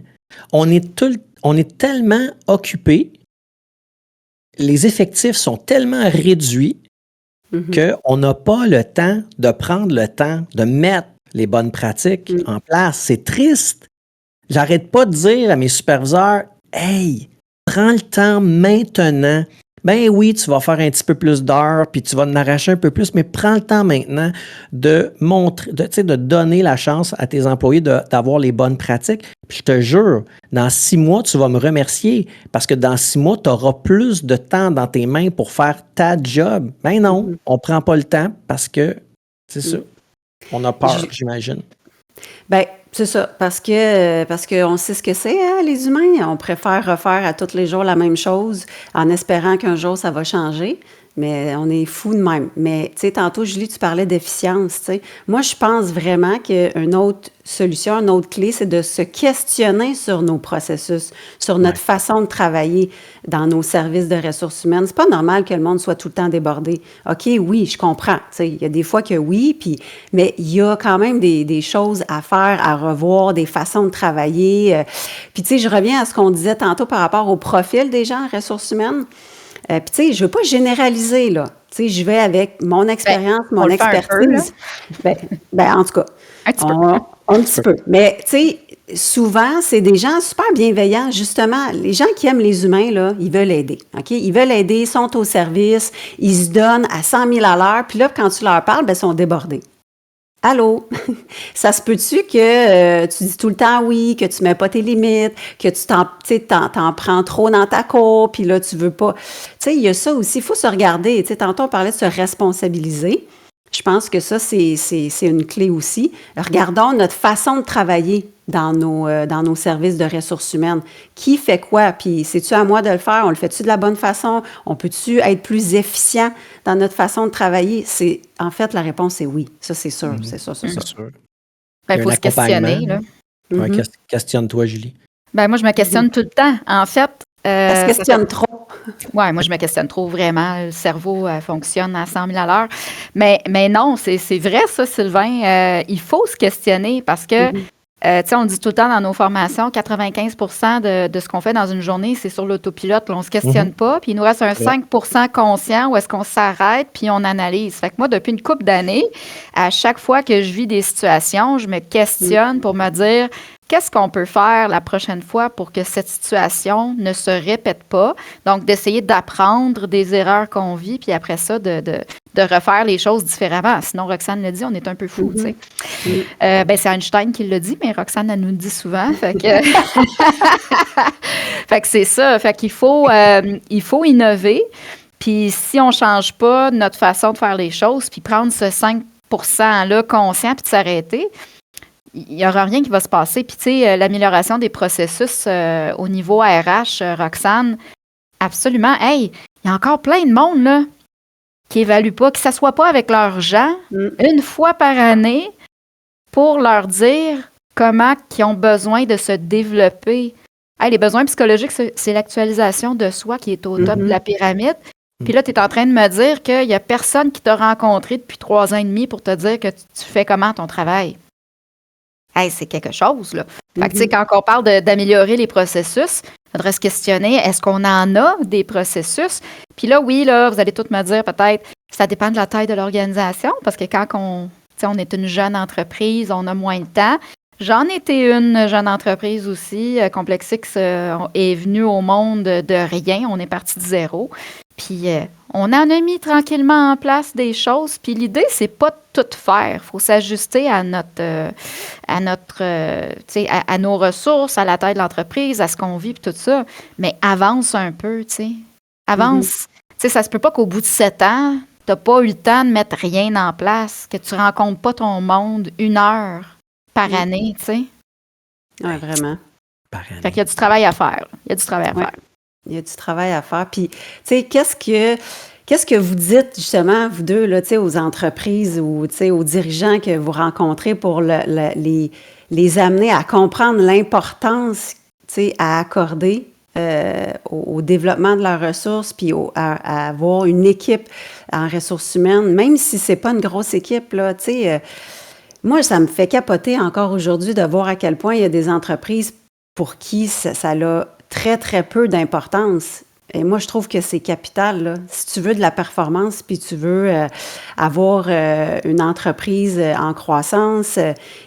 On est tellement occupés, les effectifs sont tellement réduits qu'on n'a pas le temps de prendre le temps de mettre les bonnes pratiques en place. C'est triste. J'arrête pas de dire à mes superviseurs, hey, prends le temps maintenant. ben oui, tu vas faire un petit peu plus d'heures, puis tu vas en arracher un peu plus, mais prends le temps maintenant de montrer, de donner la chance à tes employés d'avoir les bonnes pratiques. Puis je te jure, dans 6 mois, tu vas me remercier parce que dans 6 mois, tu auras plus de temps dans tes mains pour faire ta job. Ben non, on prend pas le temps parce que, c'est ça, on a peur, j'imagine. Ben, c'est ça, parce qu'on sait ce que c'est, hein, les humains. On préfère refaire à tous les jours la même chose en espérant qu'un jour ça va changer. Mais on est fous de même. Mais, tu sais, tantôt, Julie, tu parlais d'efficience, tu sais. Moi, je pense vraiment qu'une autre solution, une autre clé, c'est de se questionner sur nos processus, sur notre façon de travailler dans nos services de ressources humaines. C'est pas normal que le monde soit tout le temps débordé. OK, oui, je comprends. Tu sais, il y a des fois que oui, mais il y a quand même des choses à faire, à revoir, des façons de travailler. Puis, tu sais, je reviens à ce qu'on disait tantôt par rapport au profil des gens en ressources humaines. Puis, tu sais, je veux pas généraliser, là. Tu sais, je vais avec mon expérience, mon expertise. En tout cas, un petit peu. Mais, tu sais, souvent, c'est des gens super bienveillants. Justement, les gens qui aiment les humains, là, ils veulent aider, OK? Ils veulent aider, sont au service, ils se donnent à 100 000 à l'heure. Puis là, quand tu leur parles, ils sont débordés. Allô? Ça se peut-tu que tu dis tout le temps oui, que tu mets pas tes limites, que tu t'en prends trop dans ta cour, puis là, tu veux pas. Tu sais, il y a ça aussi, il faut se regarder. Tu sais, tantôt, on parlait de se responsabiliser. Je pense que ça, c'est une clé aussi. Regardons notre façon de travailler dans nos services de ressources humaines. Qui fait quoi? Puis, c'est-tu à moi de le faire? On le fait-tu de la bonne façon? On peut-tu être plus efficient dans notre façon de travailler? En fait, la réponse est oui. Ça, c'est sûr. C'est sûr. Il faut se questionner, là. Questionne-toi, Julie. Moi, je me questionne tout le temps. En fait, ça se questionne trop. Oui, moi, je me questionne trop, vraiment. Le cerveau fonctionne à 100 000 à l'heure. Mais non, c'est vrai, ça, Sylvain. Il faut se questionner parce que, tu sais, on dit tout le temps dans nos formations, 95 de ce qu'on fait dans une journée, c'est sur l'autopilote. Là, on ne se questionne pas. Puis il nous reste un 5 conscient où est-ce qu'on s'arrête puis on analyse. Fait que moi, depuis une couple d'années, à chaque fois que je vis des situations, je me questionne pour me dire... Qu'est-ce qu'on peut faire la prochaine fois pour que cette situation ne se répète pas? Donc, d'essayer d'apprendre des erreurs qu'on vit, puis après ça, de refaire les choses différemment. Sinon, Roxane l'a dit, on est un peu fou, tu sais. C'est Einstein qui l'a dit, mais Roxane, elle nous le dit souvent. Fait que, fait que c'est ça. Fait qu'il faut innover. Puis si on ne change pas notre façon de faire les choses, puis prendre ce 5 %-là conscient, puis de s'arrêter, il n'y aura rien qui va se passer. Puis, tu sais, l'amélioration des processus au niveau RH, Roxane, absolument. Hey, il y a encore plein de monde, là, qui n'évaluent pas, qui ne s'assoient pas avec leurs gens une fois par année pour leur dire comment ils ont besoin de se développer. Hey, les besoins psychologiques, c'est l'actualisation de soi qui est au top de la pyramide. Puis là, tu es en train de me dire qu'il n'y a personne qui t'a rencontré depuis 3 ans et demi pour te dire que tu fais comment ton travail. Hey, c'est quelque chose, là. Fait que, tu sais, quand on parle d'améliorer les processus, il faudrait se questionner, est-ce qu'on en a des processus? Puis là, oui, là, vous allez tous me dire peut-être, ça dépend de la taille de l'organisation, parce que quand on est une jeune entreprise, on a moins de temps. J'en étais une jeune entreprise aussi. Complexix est venue au monde de rien. On est parti de zéro. Puis, on en a mis tranquillement en place des choses. Puis, l'idée, c'est pas de tout faire. Il faut s'ajuster à nos ressources, à la taille de l'entreprise, à ce qu'on vit, puis tout ça. Mais avance un peu, tu sais. Avance. Tu sais, ça se peut pas qu'au bout de 7 ans, tu n'as pas eu le temps de mettre rien en place, que tu rencontres pas ton monde 1 heure par année, tu sais. Oui, vraiment. Fait qu'il y a du travail à faire. Il y a du travail à faire. Il y a du travail à faire. Puis, tu sais, qu'est-ce que vous dites, justement, vous deux, là, tu sais, aux entreprises ou, tu sais, aux dirigeants que vous rencontrez pour les amener à comprendre l'importance, tu sais, à accorder au développement de leurs ressources, puis à avoir une équipe en ressources humaines, même si c'est pas une grosse équipe, là, tu sais... moi, ça me fait capoter encore aujourd'hui de voir à quel point il y a des entreprises pour qui ça a très, très peu d'importance Et moi, je trouve que c'est capital, là. Si tu veux de la performance, puis tu veux avoir une entreprise en croissance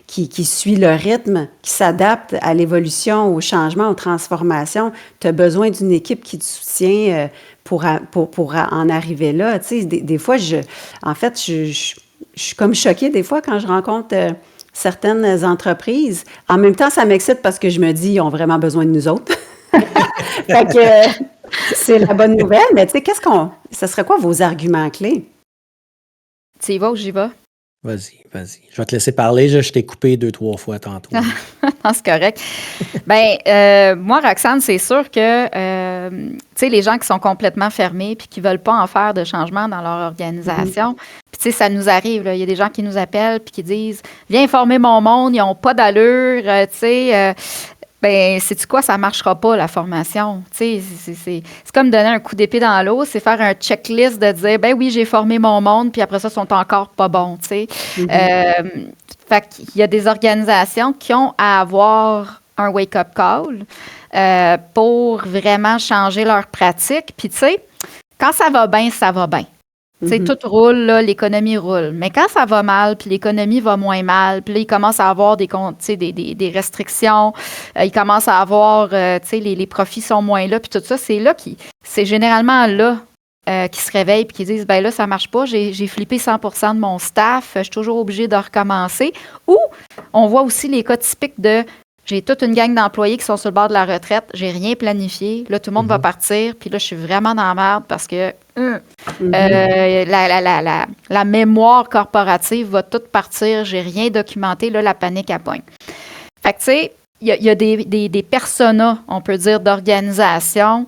qui suit le rythme, qui s'adapte à l'évolution, au changement, aux transformations, tu as besoin d'une équipe qui te soutient pour en arriver là. Tu sais, des fois, je suis comme choquée des fois quand je rencontre certaines entreprises. En même temps, ça m'excite parce que je me dis, ils ont vraiment besoin de nous autres. Fait que c'est la bonne nouvelle, mais tu sais, ça serait quoi vos arguments clés? Tu y vas ou j'y vais? Vas-y. Je vais te laisser parler. Je t'ai coupé 2-3 fois tantôt. Non, c'est correct. Moi, Roxane, c'est sûr que, tu sais, les gens qui sont complètement fermés puis qui ne veulent pas en faire de changement dans leur organisation, puis tu sais, ça nous arrive, là. Il y a des gens qui nous appellent puis qui disent « Viens informer mon monde, ils n'ont pas d'allure, tu sais. Sais-tu quoi, ça ne marchera pas, la formation. Tu sais, c'est comme donner un coup d'épée dans l'eau, c'est faire un checklist de dire, ben oui, j'ai formé mon monde, puis après ça, ils sont encore pas bons, tu sais. Fait qu'il y a des organisations qui ont à avoir un wake-up call pour vraiment changer leurs pratiques. Puis, tu sais, quand ça va bien, ça va bien. Tu sais, tout roule, là, l'économie roule. Mais quand ça va mal, puis l'économie va moins mal, puis là, il commence à avoir des restrictions, il commence à avoir, tu sais, les profits sont moins là, puis tout ça, c'est généralement là qui se réveillent puis qui disent, ben là, ça marche pas, j'ai flippé 100% de mon staff, je suis toujours obligée de recommencer. Ou on voit aussi les cas typiques de, j'ai toute une gang d'employés qui sont sur le bord de la retraite, j'ai rien planifié, là, tout le monde va partir, puis là, je suis vraiment dans la merde parce que la mémoire corporative va toute partir, j'ai rien documenté, là, la panique à pogne. Fait que, tu sais, il y a des personas, on peut dire, d'organisation,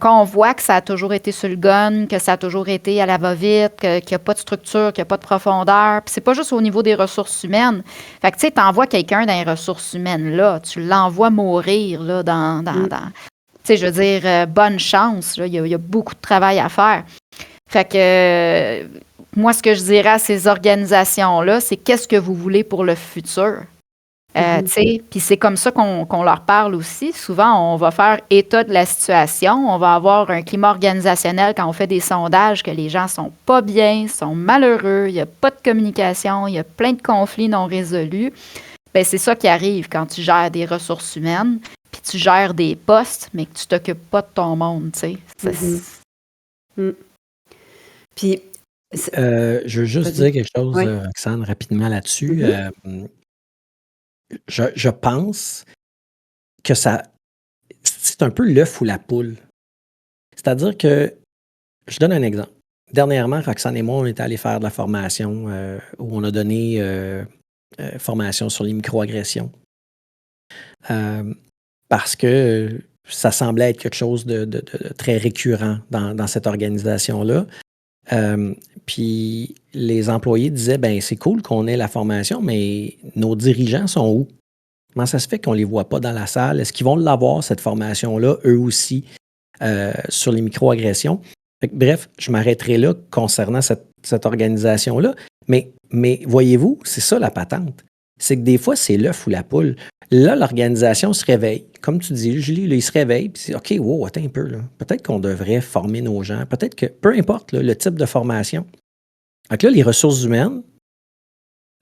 qu'on voit que ça a toujours été sur le gun, que ça a toujours été à la va-vite, qu'il n'y a pas de structure, qu'il n'y a pas de profondeur. Puis c'est pas juste au niveau des ressources humaines. Fait que, tu sais, t'envoies quelqu'un dans les ressources humaines, là, tu l'envoies mourir, là, dans tu sais, je veux dire, bonne chance, là, il y a beaucoup de travail à faire. Fait que, moi, ce que je dirais à ces organisations-là, c'est qu'est-ce que vous voulez pour le futur? Tu sais, puis c'est comme ça qu'on leur parle aussi. Souvent, on va faire état de la situation. On va avoir un climat organisationnel quand on fait des sondages que les gens sont pas bien, sont malheureux, il n'y a pas de communication, il y a plein de conflits non résolus. Bien, c'est ça qui arrive quand tu gères des ressources humaines, puis tu gères des postes, mais que tu t'occupes pas de ton monde, tu sais. Puis, je veux juste dire quelque chose, Roxane, rapidement là-dessus. Je pense que c'est un peu l'œuf ou la poule. C'est-à-dire que, je donne un exemple. Dernièrement, Roxane et moi, on est allés faire de la formation où on a donné formation sur les microagressions. Parce que ça semblait être quelque chose de très récurrent dans cette organisation-là. Puis les employés disaient, ben c'est cool qu'on ait la formation, mais nos dirigeants sont où? Comment ça se fait qu'on ne les voit pas dans la salle? Est-ce qu'ils vont l'avoir, cette formation-là, eux aussi, sur les microagressions? Bref, je m'arrêterai là concernant cette organisation-là. Mais voyez-vous, c'est ça la patente. C'est que des fois, c'est l'œuf ou la poule. Là, l'organisation se réveille. Comme tu dis, Julie, là, il se réveille. Puis c'est OK, wow, attends un peu. Là. Peut-être qu'on devrait former nos gens. Peut-être que, peu importe là, le type de formation. Donc là, les ressources humaines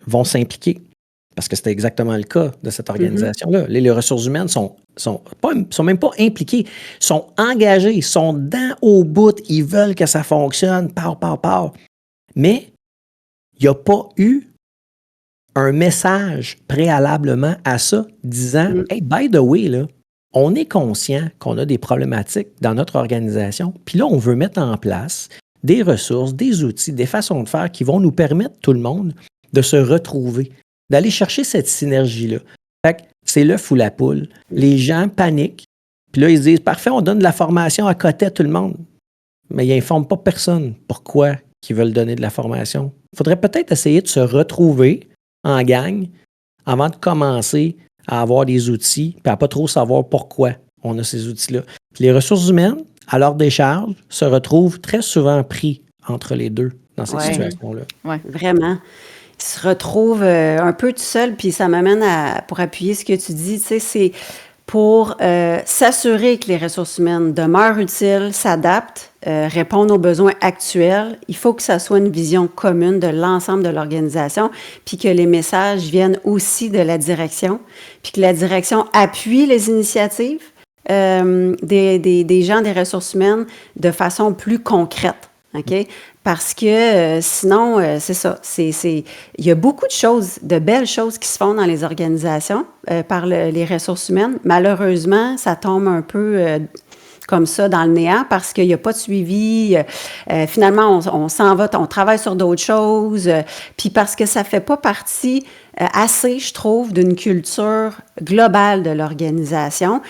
vont s'impliquer. Parce que c'était exactement le cas de cette organisation-là. Les ressources humaines sont même pas impliquées, sont engagées, sont dans au bout, ils veulent que ça fonctionne, par. Mais il n'y a pas eu un message préalablement à ça disant hey, by the way, là, on est conscient qu'on a des problématiques dans notre organisation, puis là, on veut mettre en place des ressources, des outils, des façons de faire qui vont nous permettre, tout le monde, de se retrouver, d'aller chercher cette synergie-là. Fait que c'est l'œuf ou la poule. Les gens paniquent, puis là, ils se disent parfait, on donne de la formation à côté à tout le monde. Mais ils n'informent pas personne pourquoi ils veulent donner de la formation. Il faudrait peut-être essayer de se retrouver en gang avant de commencer à avoir des outils et à pas trop savoir pourquoi on a ces outils-là. Puis les ressources humaines, à leur décharge, se retrouvent très souvent pris entre les deux dans cette situation-là. Oui, vraiment. Ils se retrouvent un peu tout seuls, puis ça m'amène pour appuyer ce que tu dis, tu sais, c'est pour s'assurer que les ressources humaines demeurent utiles, s'adaptent, répondent aux besoins actuels. Il faut que ça soit une vision commune de l'ensemble de l'organisation, puis que les messages viennent aussi de la direction, puis que la direction appuie les initiatives des gens des ressources humaines de façon plus concrète. OK? Parce que sinon, c'est ça. Il y a beaucoup de choses, de belles choses qui se font dans les organisations par les ressources humaines. Malheureusement, ça tombe un peu comme ça dans le néant parce qu'il n'y a pas de suivi. Finalement, on s'en va, on travaille sur d'autres choses. Puis parce que ça ne fait pas partie assez, je trouve, d'une culture globale de l'organisation.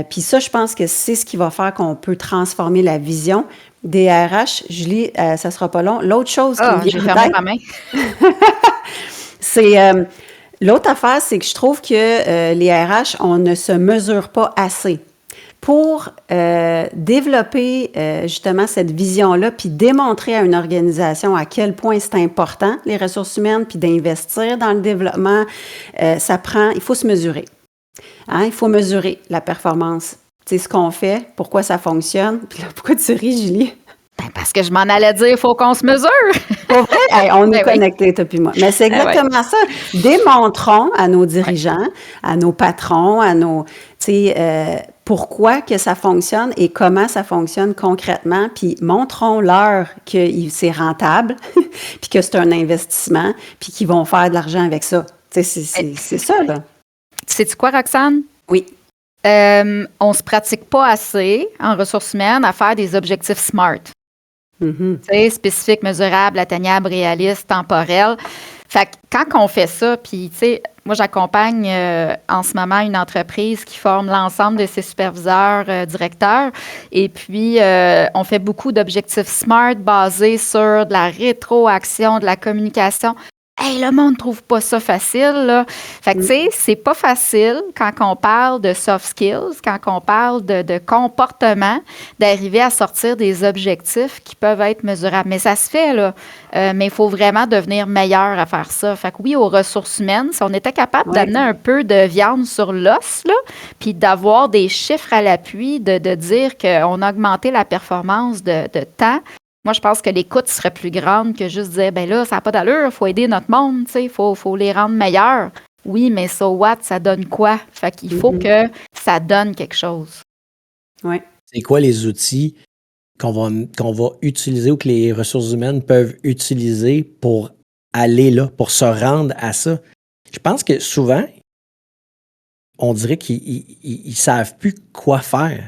Puis ça, je pense que c'est ce qui va faire qu'on peut transformer la vision des RH. Julie, ça sera pas long. L'autre chose qui me vient j'ai fermé ma main. c'est l'autre affaire, c'est que je trouve que les RH, on ne se mesure pas assez pour développer justement cette vision-là, puis démontrer à une organisation à quel point c'est important, les ressources humaines, puis d'investir dans le développement. Il faut se mesurer. Hein? Il faut mesurer la performance. C'est ce qu'on fait, pourquoi ça fonctionne. Puis là, pourquoi tu ris, Julie? Ben parce que je m'en allais dire, il faut qu'on se mesure. Pour vrai? Hey, on est connectés, toi puis moi. Mais c'est exactement ça. Démontrons à nos dirigeants, à nos patrons, à nos... pourquoi que ça fonctionne et comment ça fonctionne concrètement, puis montrons-leur que c'est rentable, puis que c'est un investissement, puis qu'ils vont faire de l'argent avec ça. C'est ça, là. Sais-tu quoi, Roxane? Oui. On se pratique pas assez en ressources humaines à faire des objectifs SMART. Mm-hmm. Spécifiques, mesurables, atteignables, réalistes, temporels. Fait que quand on fait ça, puis tu sais, moi j'accompagne en ce moment une entreprise qui forme l'ensemble de ses superviseurs, directeurs, et puis on fait beaucoup d'objectifs SMART basés sur de la rétroaction, de la communication. Hey, le monde ne trouve pas ça facile, là. Fait que, tu sais, c'est pas facile quand on parle de soft skills, quand on parle de comportement, d'arriver à sortir des objectifs qui peuvent être mesurables. Mais ça se fait, là. Mais il faut vraiment devenir meilleur à faire ça. Fait que oui, aux ressources humaines, si on était capable d'amener un peu de viande sur l'os, là, puis d'avoir des chiffres à l'appui, de dire qu'on a augmenté la performance de temps, moi, je pense que l'écoute serait plus grande que juste dire, ben là, ça n'a pas d'allure, il faut aider notre monde, tu sais, il faut les rendre meilleurs. Oui, mais so what, ça donne quoi? Fait qu'il faut que ça donne quelque chose. Oui. C'est quoi les outils qu'on va utiliser ou que les ressources humaines peuvent utiliser pour aller là, pour se rendre à ça? Je pense que souvent, on dirait qu'ils ne savent plus quoi faire.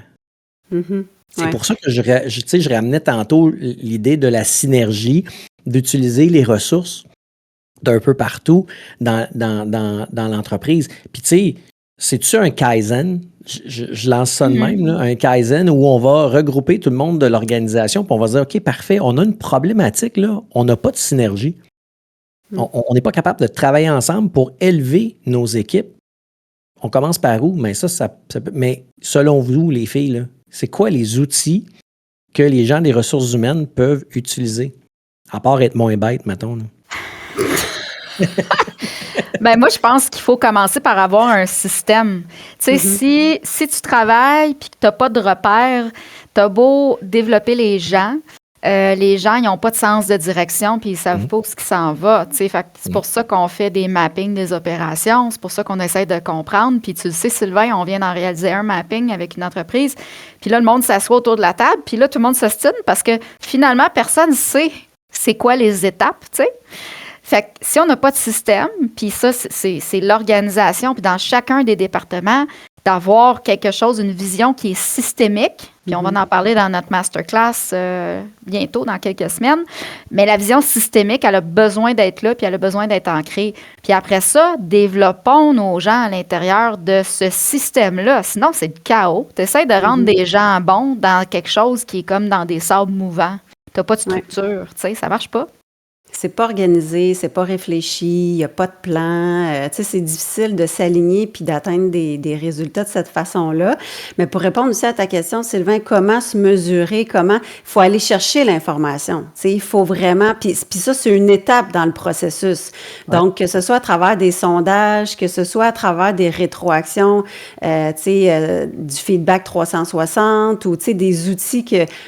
Mm-hmm. C'est pour ça que je ramenais tantôt l'idée de la synergie, d'utiliser les ressources d'un peu partout dans l'entreprise. Puis tu sais, c'est-tu un Kaizen? Je lance ça de même, là, un Kaizen où on va regrouper tout le monde de l'organisation puis on va dire, OK, parfait, on a une problématique, là, on n'a pas de synergie. On n'est pas capable de travailler ensemble pour élever nos équipes. On commence par où? Mais mais selon vous, les filles, là, c'est quoi les outils que les gens des ressources humaines peuvent utiliser? À part être moins bêtes, mettons. Ben moi, je pense qu'il faut commencer par avoir un système. Tu sais, si tu travailles et que tu n'as pas de repères, tu as beau développer les gens, ils n'ont pas de sens de direction puis ils ne savent pas où ce qui s'en va. C'est pour ça qu'on fait des mappings des opérations, c'est pour ça qu'on essaie de comprendre. Puis tu le sais, Sylvain, on vient d'en réaliser un mapping avec une entreprise. Puis là, le monde s'assoit autour de la table, puis là, tout le monde s'ostine parce que finalement, personne ne sait c'est quoi les étapes, tu sais. Fait que si on n'a pas de système, puis ça, c'est l'organisation, puis dans chacun des départements, d'avoir quelque chose, une vision qui est systémique, puis on va en parler dans notre masterclass bientôt, dans quelques semaines, mais la vision systémique, elle a besoin d'être là, puis elle a besoin d'être ancrée. Puis après ça, développons nos gens à l'intérieur de ce système-là. Sinon, c'est le chaos. Tu essaies de rendre des gens bons dans quelque chose qui est comme dans des sables mouvants. Tu n'as pas de structure, tu sais, ça marche pas. C'est pas organisé, c'est pas réfléchi, il y a pas de plan. Tu sais, c'est difficile de s'aligner puis d'atteindre des résultats de cette façon-là. Mais pour répondre aussi à ta question, Sylvain, comment se mesurer, comment il faut aller chercher l'information. Tu sais, il faut vraiment, puis ça, c'est une étape dans le processus. Ouais. Donc, que ce soit à travers des sondages, que ce soit à travers des rétroactions, tu sais, du feedback 360 ou, tu sais, des outils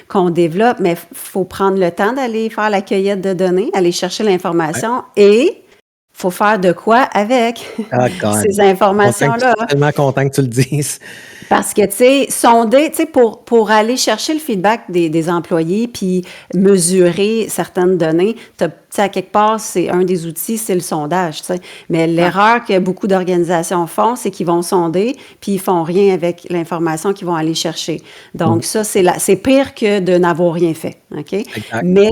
qu'on développe, mais il faut prendre le temps d'aller faire la cueillette de données, aller chercher Ouais. l'information et il faut faire de quoi avec Ah, God. ces Je suis informations-là. tellement content que tu le dises. Parce que, tu sais, sonder, tu sais, pour aller chercher le feedback des employés puis mesurer certaines données, tu sais, à quelque part, c'est un des outils, c'est le sondage, tu sais. Mais Ouais. l'erreur que beaucoup d'organisations font, c'est qu'ils vont sonder puis ils font rien avec l'information qu'ils vont aller chercher. Donc, Mhm. ça, c'est pire que de n'avoir rien fait, OK? Exact. Mais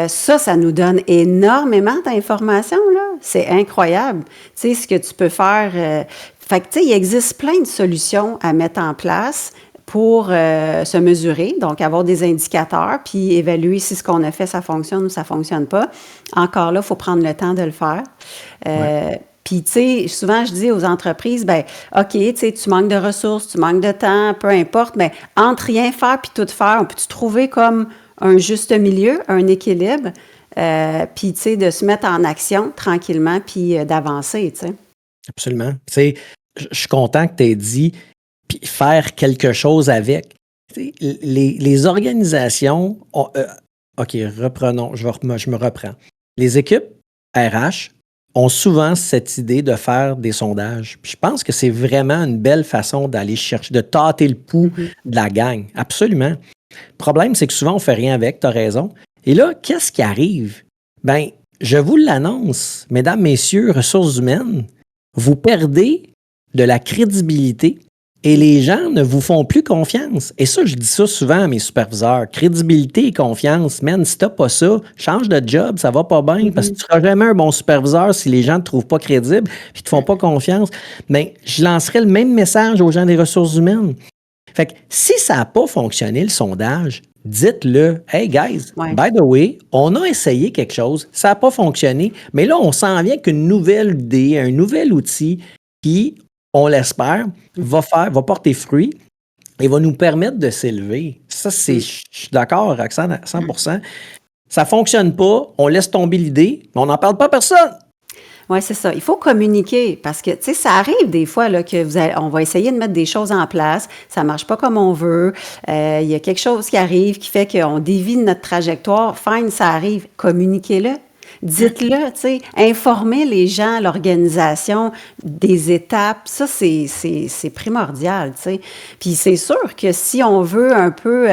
ça nous donne énormément d'informations, là. C'est incroyable. Tu sais, ce que tu peux faire. Fait que, tu sais, il existe plein de solutions à mettre en place pour se mesurer, donc avoir des indicateurs, puis évaluer si ce qu'on a fait, ça fonctionne ou ça fonctionne pas. Encore là, il faut prendre le temps de le faire. Ouais. Puis, tu sais, souvent, je dis aux entreprises, ben, OK, tu sais, tu manques de ressources, tu manques de temps, peu importe, mais entre rien faire puis tout faire, on peut-tu trouver comme un juste milieu, un équilibre, puis, tu sais, de se mettre en action tranquillement puis d'avancer, tu sais. Absolument. Tu sais, je suis content que tu aies dit puis faire quelque chose avec. Tu sais, les organisations OK, reprenons, je me reprends. Les équipes RH ont souvent cette idée de faire des sondages. Puis je pense que c'est vraiment une belle façon d'aller chercher, de tâter le pouls Mhm. de la gang. Absolument. Le problème, c'est que souvent, on ne fait rien avec, tu as raison. Et là, qu'est-ce qui arrive? Ben, je vous l'annonce, mesdames, messieurs, ressources humaines, vous perdez de la crédibilité et les gens ne vous font plus confiance. Et ça, je dis ça souvent à mes superviseurs. Crédibilité et confiance, man, si t'as pas ça, change de job, ça va pas bien, parce que tu seras jamais un bon superviseur si les gens ne te trouvent pas crédible et te font pas confiance. Mais je lancerai le même message aux gens des ressources humaines. Fait que si ça n'a pas fonctionné, le sondage, dites-le. Hey guys, Ouais. by the way, on a essayé quelque chose, ça n'a pas fonctionné, mais là, on s'en vient qu'une nouvelle idée, un nouvel outil qui, on l'espère, va porter fruit et va nous permettre de s'élever. Ça, je suis d'accord, Roxane, à 100%. Ça ne fonctionne pas, on laisse tomber l'idée, mais on n'en parle pas à personne. Oui, c'est ça. Il faut communiquer parce que, tu sais, ça arrive des fois là, que on va essayer de mettre des choses en place, ça marche pas comme on veut, il y a quelque chose qui arrive qui fait qu'on dévie de notre trajectoire. Fine, ça arrive. Communiquez-le. Dites-le, tu sais, informez les gens, l'organisation des étapes, ça c'est primordial, tu sais. Puis c'est sûr que si on veut un peu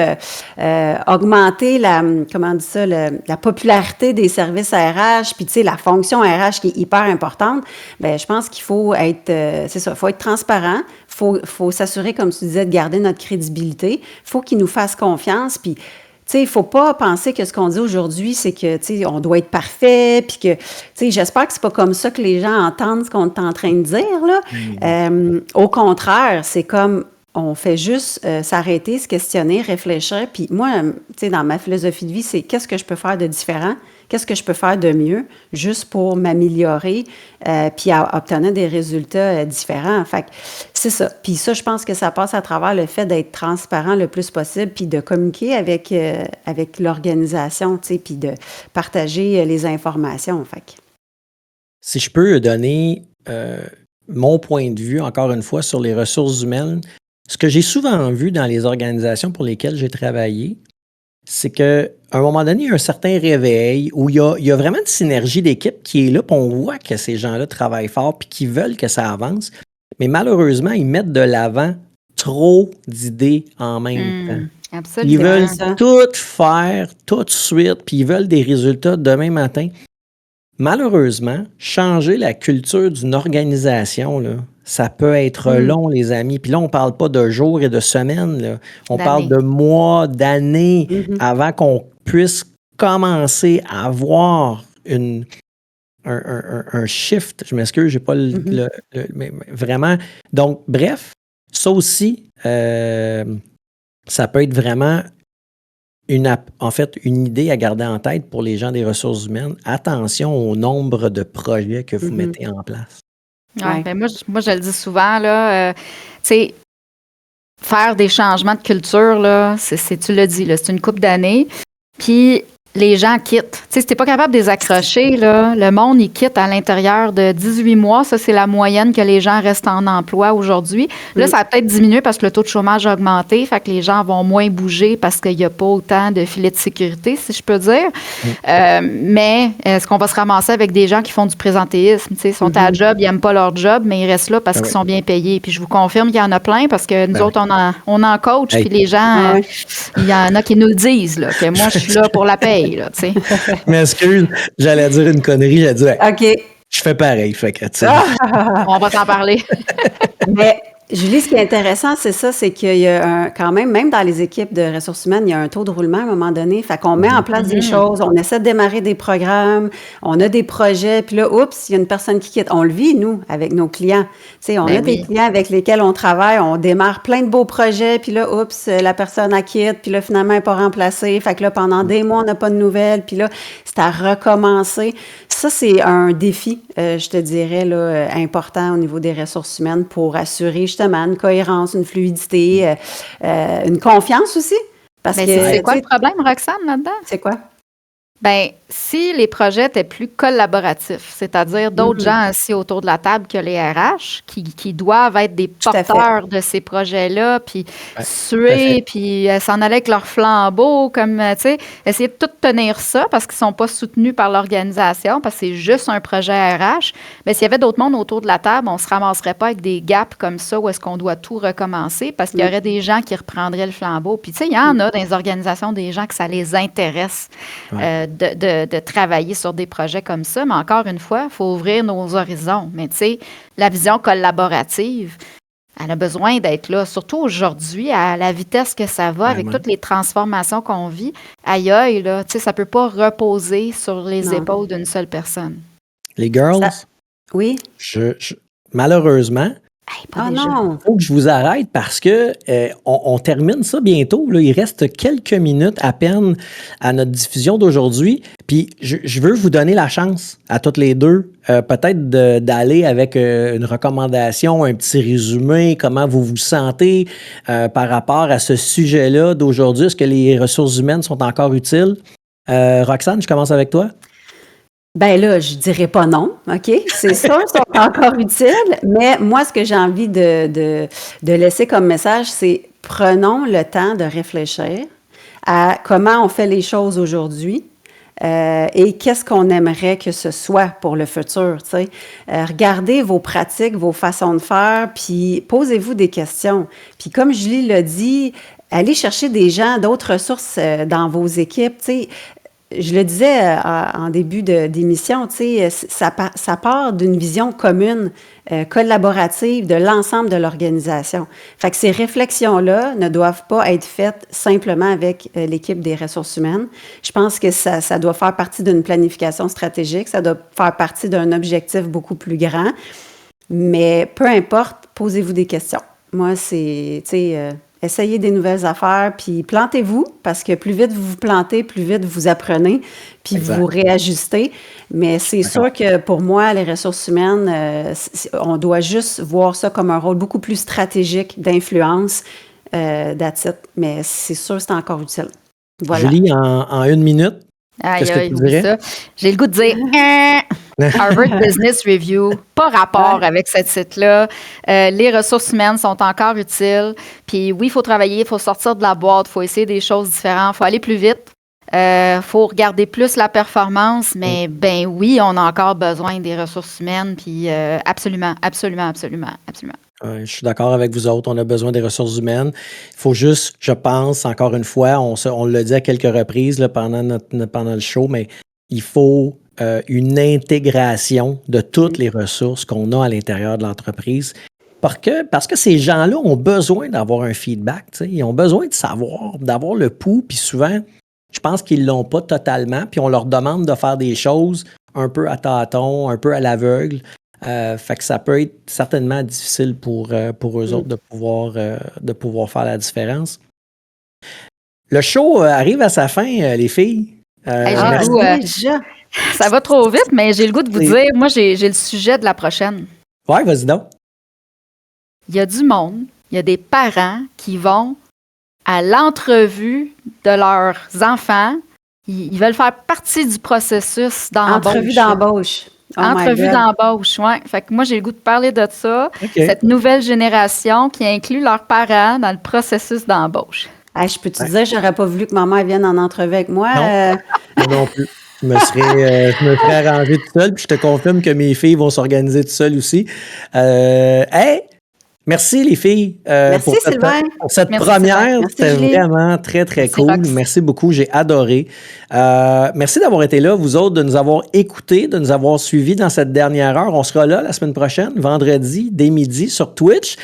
augmenter comment on dit ça, la popularité des services RH, puis tu sais la fonction RH qui est hyper importante, ben je pense qu'il faut être, c'est ça, faut être transparent, faut s'assurer, comme tu disais, de garder notre crédibilité, faut qu'ils nous fassent confiance, puis tu sais, il ne faut pas penser que ce qu'on dit aujourd'hui, c'est que, tu sais, on doit être parfait, puis que, tu sais, j'espère que c'est pas comme ça que les gens entendent ce qu'on est en train de dire, là. Au contraire, c'est comme, on fait juste s'arrêter, se questionner, réfléchir, puis moi, tu sais, dans ma philosophie de vie, c'est qu'est-ce que je peux faire de différent? Qu'est-ce que je peux faire de mieux juste pour m'améliorer puis obtenir des résultats différents? Fait que c'est ça. Puis ça, je pense que ça passe à travers le fait d'être transparent le plus possible puis de communiquer avec l'organisation, tu sais, puis de partager les informations. Fait que. Si je peux donner mon point de vue, encore une fois, sur les ressources humaines, ce que j'ai souvent vu dans les organisations pour lesquelles j'ai travaillé, c'est qu'à un moment donné, il y a un certain réveil où il y a vraiment une synergie d'équipe qui est là, puis on voit que ces gens-là travaillent fort puis qu'ils veulent que ça avance. Mais malheureusement, ils mettent de l'avant trop d'idées en même temps. Absolument. Ils veulent tout faire tout de suite, puis ils veulent des résultats demain matin. Malheureusement, changer la culture d'une organisation, là, ça peut être long, les amis. Puis là, on ne parle pas de jours et de semaines. Là. On parle de mois, d'années avant qu'on puisse commencer à avoir un shift. Je m'excuse, je n'ai pas mais vraiment. Donc, bref, ça aussi, ça peut être vraiment en fait, une idée à garder en tête pour les gens des ressources humaines. Attention au nombre de projets que vous mettez en place. Ouais, ben moi, je le dis souvent, là, tu sais, faire des changements de culture, là, tu l'as dit, là, c'est une couple d'années. Puis les gens quittent. Tu sais, si t'es pas capable de les accrocher, là, le monde, il quitte à l'intérieur de 18 mois. Ça, c'est la moyenne que les gens restent en emploi aujourd'hui. Là, ça a peut-être diminué parce que le taux de chômage a augmenté. Fait que les gens vont moins bouger parce qu'il n'y a pas autant de filets de sécurité, si je peux dire. Mais est-ce qu'on va se ramasser avec des gens qui font du présentéisme? Tu sais, ils sont à la job, ils n'aiment pas leur job, mais ils restent là parce qu'ils sont bien payés. Puis je vous confirme qu'il y en a plein parce que nous autres, on en coach. Puis les gens, il y en a qui nous le disent, là, que moi, je suis là pour la paye. Là, mais excuse, j'allais dire une connerie, j'allais dire OK. Je fais pareil, fait que on va s'en parler. Mais Julie, ce qui est intéressant, c'est ça, c'est qu'il y a quand même dans les équipes de ressources humaines, il y a un taux de roulement à un moment donné. Fait qu'on met en place des choses, on essaie de démarrer des programmes, on a des projets, puis là, oups, il y a une personne qui quitte. On le vit, nous, avec nos clients. Tu sais, on a des clients avec lesquels on travaille, on démarre plein de beaux projets, puis là, oups, la personne elle quitte, puis là, finalement, elle n'est pas remplacée. Fait que là, pendant des mois, on n'a pas de nouvelles, puis là, c'est à recommencer. Ça, c'est un défi, je te dirais, là, important au niveau des ressources humaines pour assurer justement une cohérence, une fluidité, une confiance aussi. Parce que c'est quoi le problème, Roxane, là-dedans? C'est quoi? Bien, si les projets étaient plus collaboratifs, c'est-à-dire d'autres gens assis autour de la table que les RH, qui doivent être des porteurs de ces projets-là, puis suer, puis s'en aller avec leur flambeau, comme, tu sais, essayer de tout tenir ça parce qu'ils ne sont pas soutenus par l'organisation, parce que c'est juste un projet RH. Mais s'il y avait d'autres mondes autour de la table, on ne se ramasserait pas avec des gaps comme ça où est-ce qu'on doit tout recommencer parce qu'il y aurait des gens qui reprendraient le flambeau. Puis, tu sais, il y en a dans les organisations des gens que ça les intéresse. De travailler sur des projets comme ça. Mais encore une fois, il faut ouvrir nos horizons. Mais tu sais, la vision collaborative, elle a besoin d'être là, surtout aujourd'hui, à la vitesse que ça va, avec toutes les transformations qu'on vit. Aïe, aïe, là, tu sais, ça ne peut pas reposer sur les épaules d'une seule personne. Les girls, oui? Malheureusement, non! Il faut que je vous arrête parce que on termine ça bientôt. Là. Il reste quelques minutes à peine à notre diffusion d'aujourd'hui. Puis je veux vous donner la chance à toutes les deux, peut-être d'aller avec une recommandation, un petit résumé, comment vous vous sentez par rapport à ce sujet-là d'aujourd'hui. Est-ce que les ressources humaines sont encore utiles? Roxane, je commence avec toi. Ben là, je dirais pas non, OK? C'est sûr, ils sont encore utiles, mais moi, ce que j'ai envie de laisser comme message, c'est prenons le temps de réfléchir à comment on fait les choses aujourd'hui et qu'est-ce qu'on aimerait que ce soit pour le futur, tu sais. Regardez vos pratiques, vos façons de faire, puis posez-vous des questions. Puis comme Julie l'a dit, allez chercher des gens, d'autres ressources dans vos équipes, tu sais. Je le disais en début d'émission, tu sais, ça part d'une vision commune, collaborative de l'ensemble de l'organisation. Fait que ces réflexions-là ne doivent pas être faites simplement avec l'équipe des ressources humaines. Je pense que ça doit faire partie d'une planification stratégique, ça doit faire partie d'un objectif beaucoup plus grand. Mais peu importe, posez-vous des questions. Moi, c'est, tu sais, essayez des nouvelles affaires, puis plantez-vous, parce que plus vite vous vous plantez, plus vite vous apprenez, puis vous réajustez. Mais c'est sûr que pour moi, les ressources humaines, on doit juste voir ça comme un rôle beaucoup plus stratégique d'influence, that's it. Mais c'est sûr que c'est encore utile. Voilà. Julie, en une minute, qu'est-ce que tu dirais? Ça. J'ai le goût de dire Harvard Business Review, pas rapport avec cette site-là. Les ressources humaines sont encore utiles. Puis oui, il faut travailler, il faut sortir de la boîte, il faut essayer des choses différentes, il faut aller plus vite. Faut regarder plus la performance, mais ben oui, on a encore besoin des ressources humaines, puis absolument. Je suis d'accord avec vous autres, on a besoin des ressources humaines. Il faut juste, je pense, encore une fois, on l'a dit à quelques reprises là, pendant le show, mais il faut une intégration de toutes les ressources qu'on a à l'intérieur de l'entreprise. Parce que ces gens-là ont besoin d'avoir un feedback, tu sais, ils ont besoin de savoir, d'avoir le pouls, puis souvent, je pense qu'ils ne l'ont pas totalement, puis on leur demande de faire des choses un peu à tâtons, un peu à l'aveugle. Fait que ça peut être certainement difficile pour eux autres de pouvoir faire la différence. Le show arrive à sa fin, les filles. Hey, Ah, j'ai le goût, déjà? ça va trop vite, mais j'ai le goût de vous dire, moi, j'ai le sujet de la prochaine. Ouais, vas-y donc. Il y a du monde, il y a des parents qui vont à l'entrevue de leurs enfants. Ils veulent faire partie du processus d'embauche. Entrevue d'embauche. Oh my Entrevue God. d'embauche, oui. Fait que moi, j'ai le goût de parler de ça. OK. Cette nouvelle génération qui inclut leurs parents dans le processus d'embauche. Hey, je peux te dire, j'aurais pas voulu que maman vienne en entrevue avec moi. Non. Moi non plus. Je me serais arrangé tout seul, puis je te confirme que mes filles vont s'organiser tout seules aussi. Hey! Merci les filles Merci, Sylvain. pour cette Merci, première. Sylvain. Merci, C'était Julie. vraiment très, très Merci, cool. Rox. Merci beaucoup, j'ai adoré. Merci d'avoir été là, vous autres, de nous avoir écoutés, de nous avoir suivis dans cette dernière heure. On sera là la semaine prochaine, vendredi, dès midi, sur Twitch.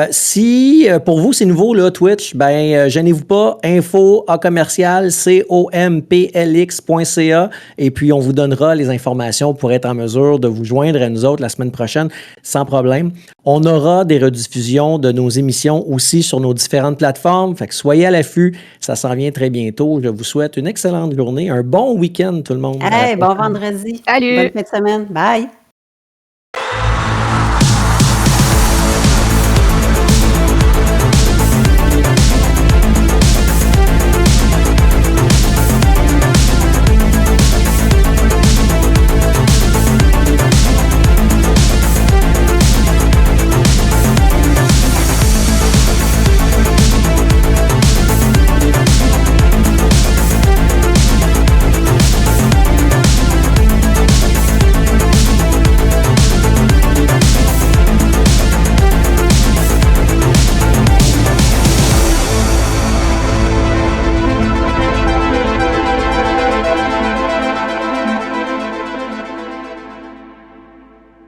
Si pour vous c'est nouveau, là, Twitch, gênez-vous pas, info@complx.ca et puis on vous donnera les informations pour être en mesure de vous joindre à nous autres la semaine prochaine sans problème. On aura des rediffusions de nos émissions aussi sur nos différentes plateformes. Fait que soyez à l'affût. Ça s'en vient très bientôt. Je vous souhaite une excellente journée, un bon week-end tout le monde. À la Hey, bon prochaine. vendredi. Salut! Bonne fin de semaine. Bye.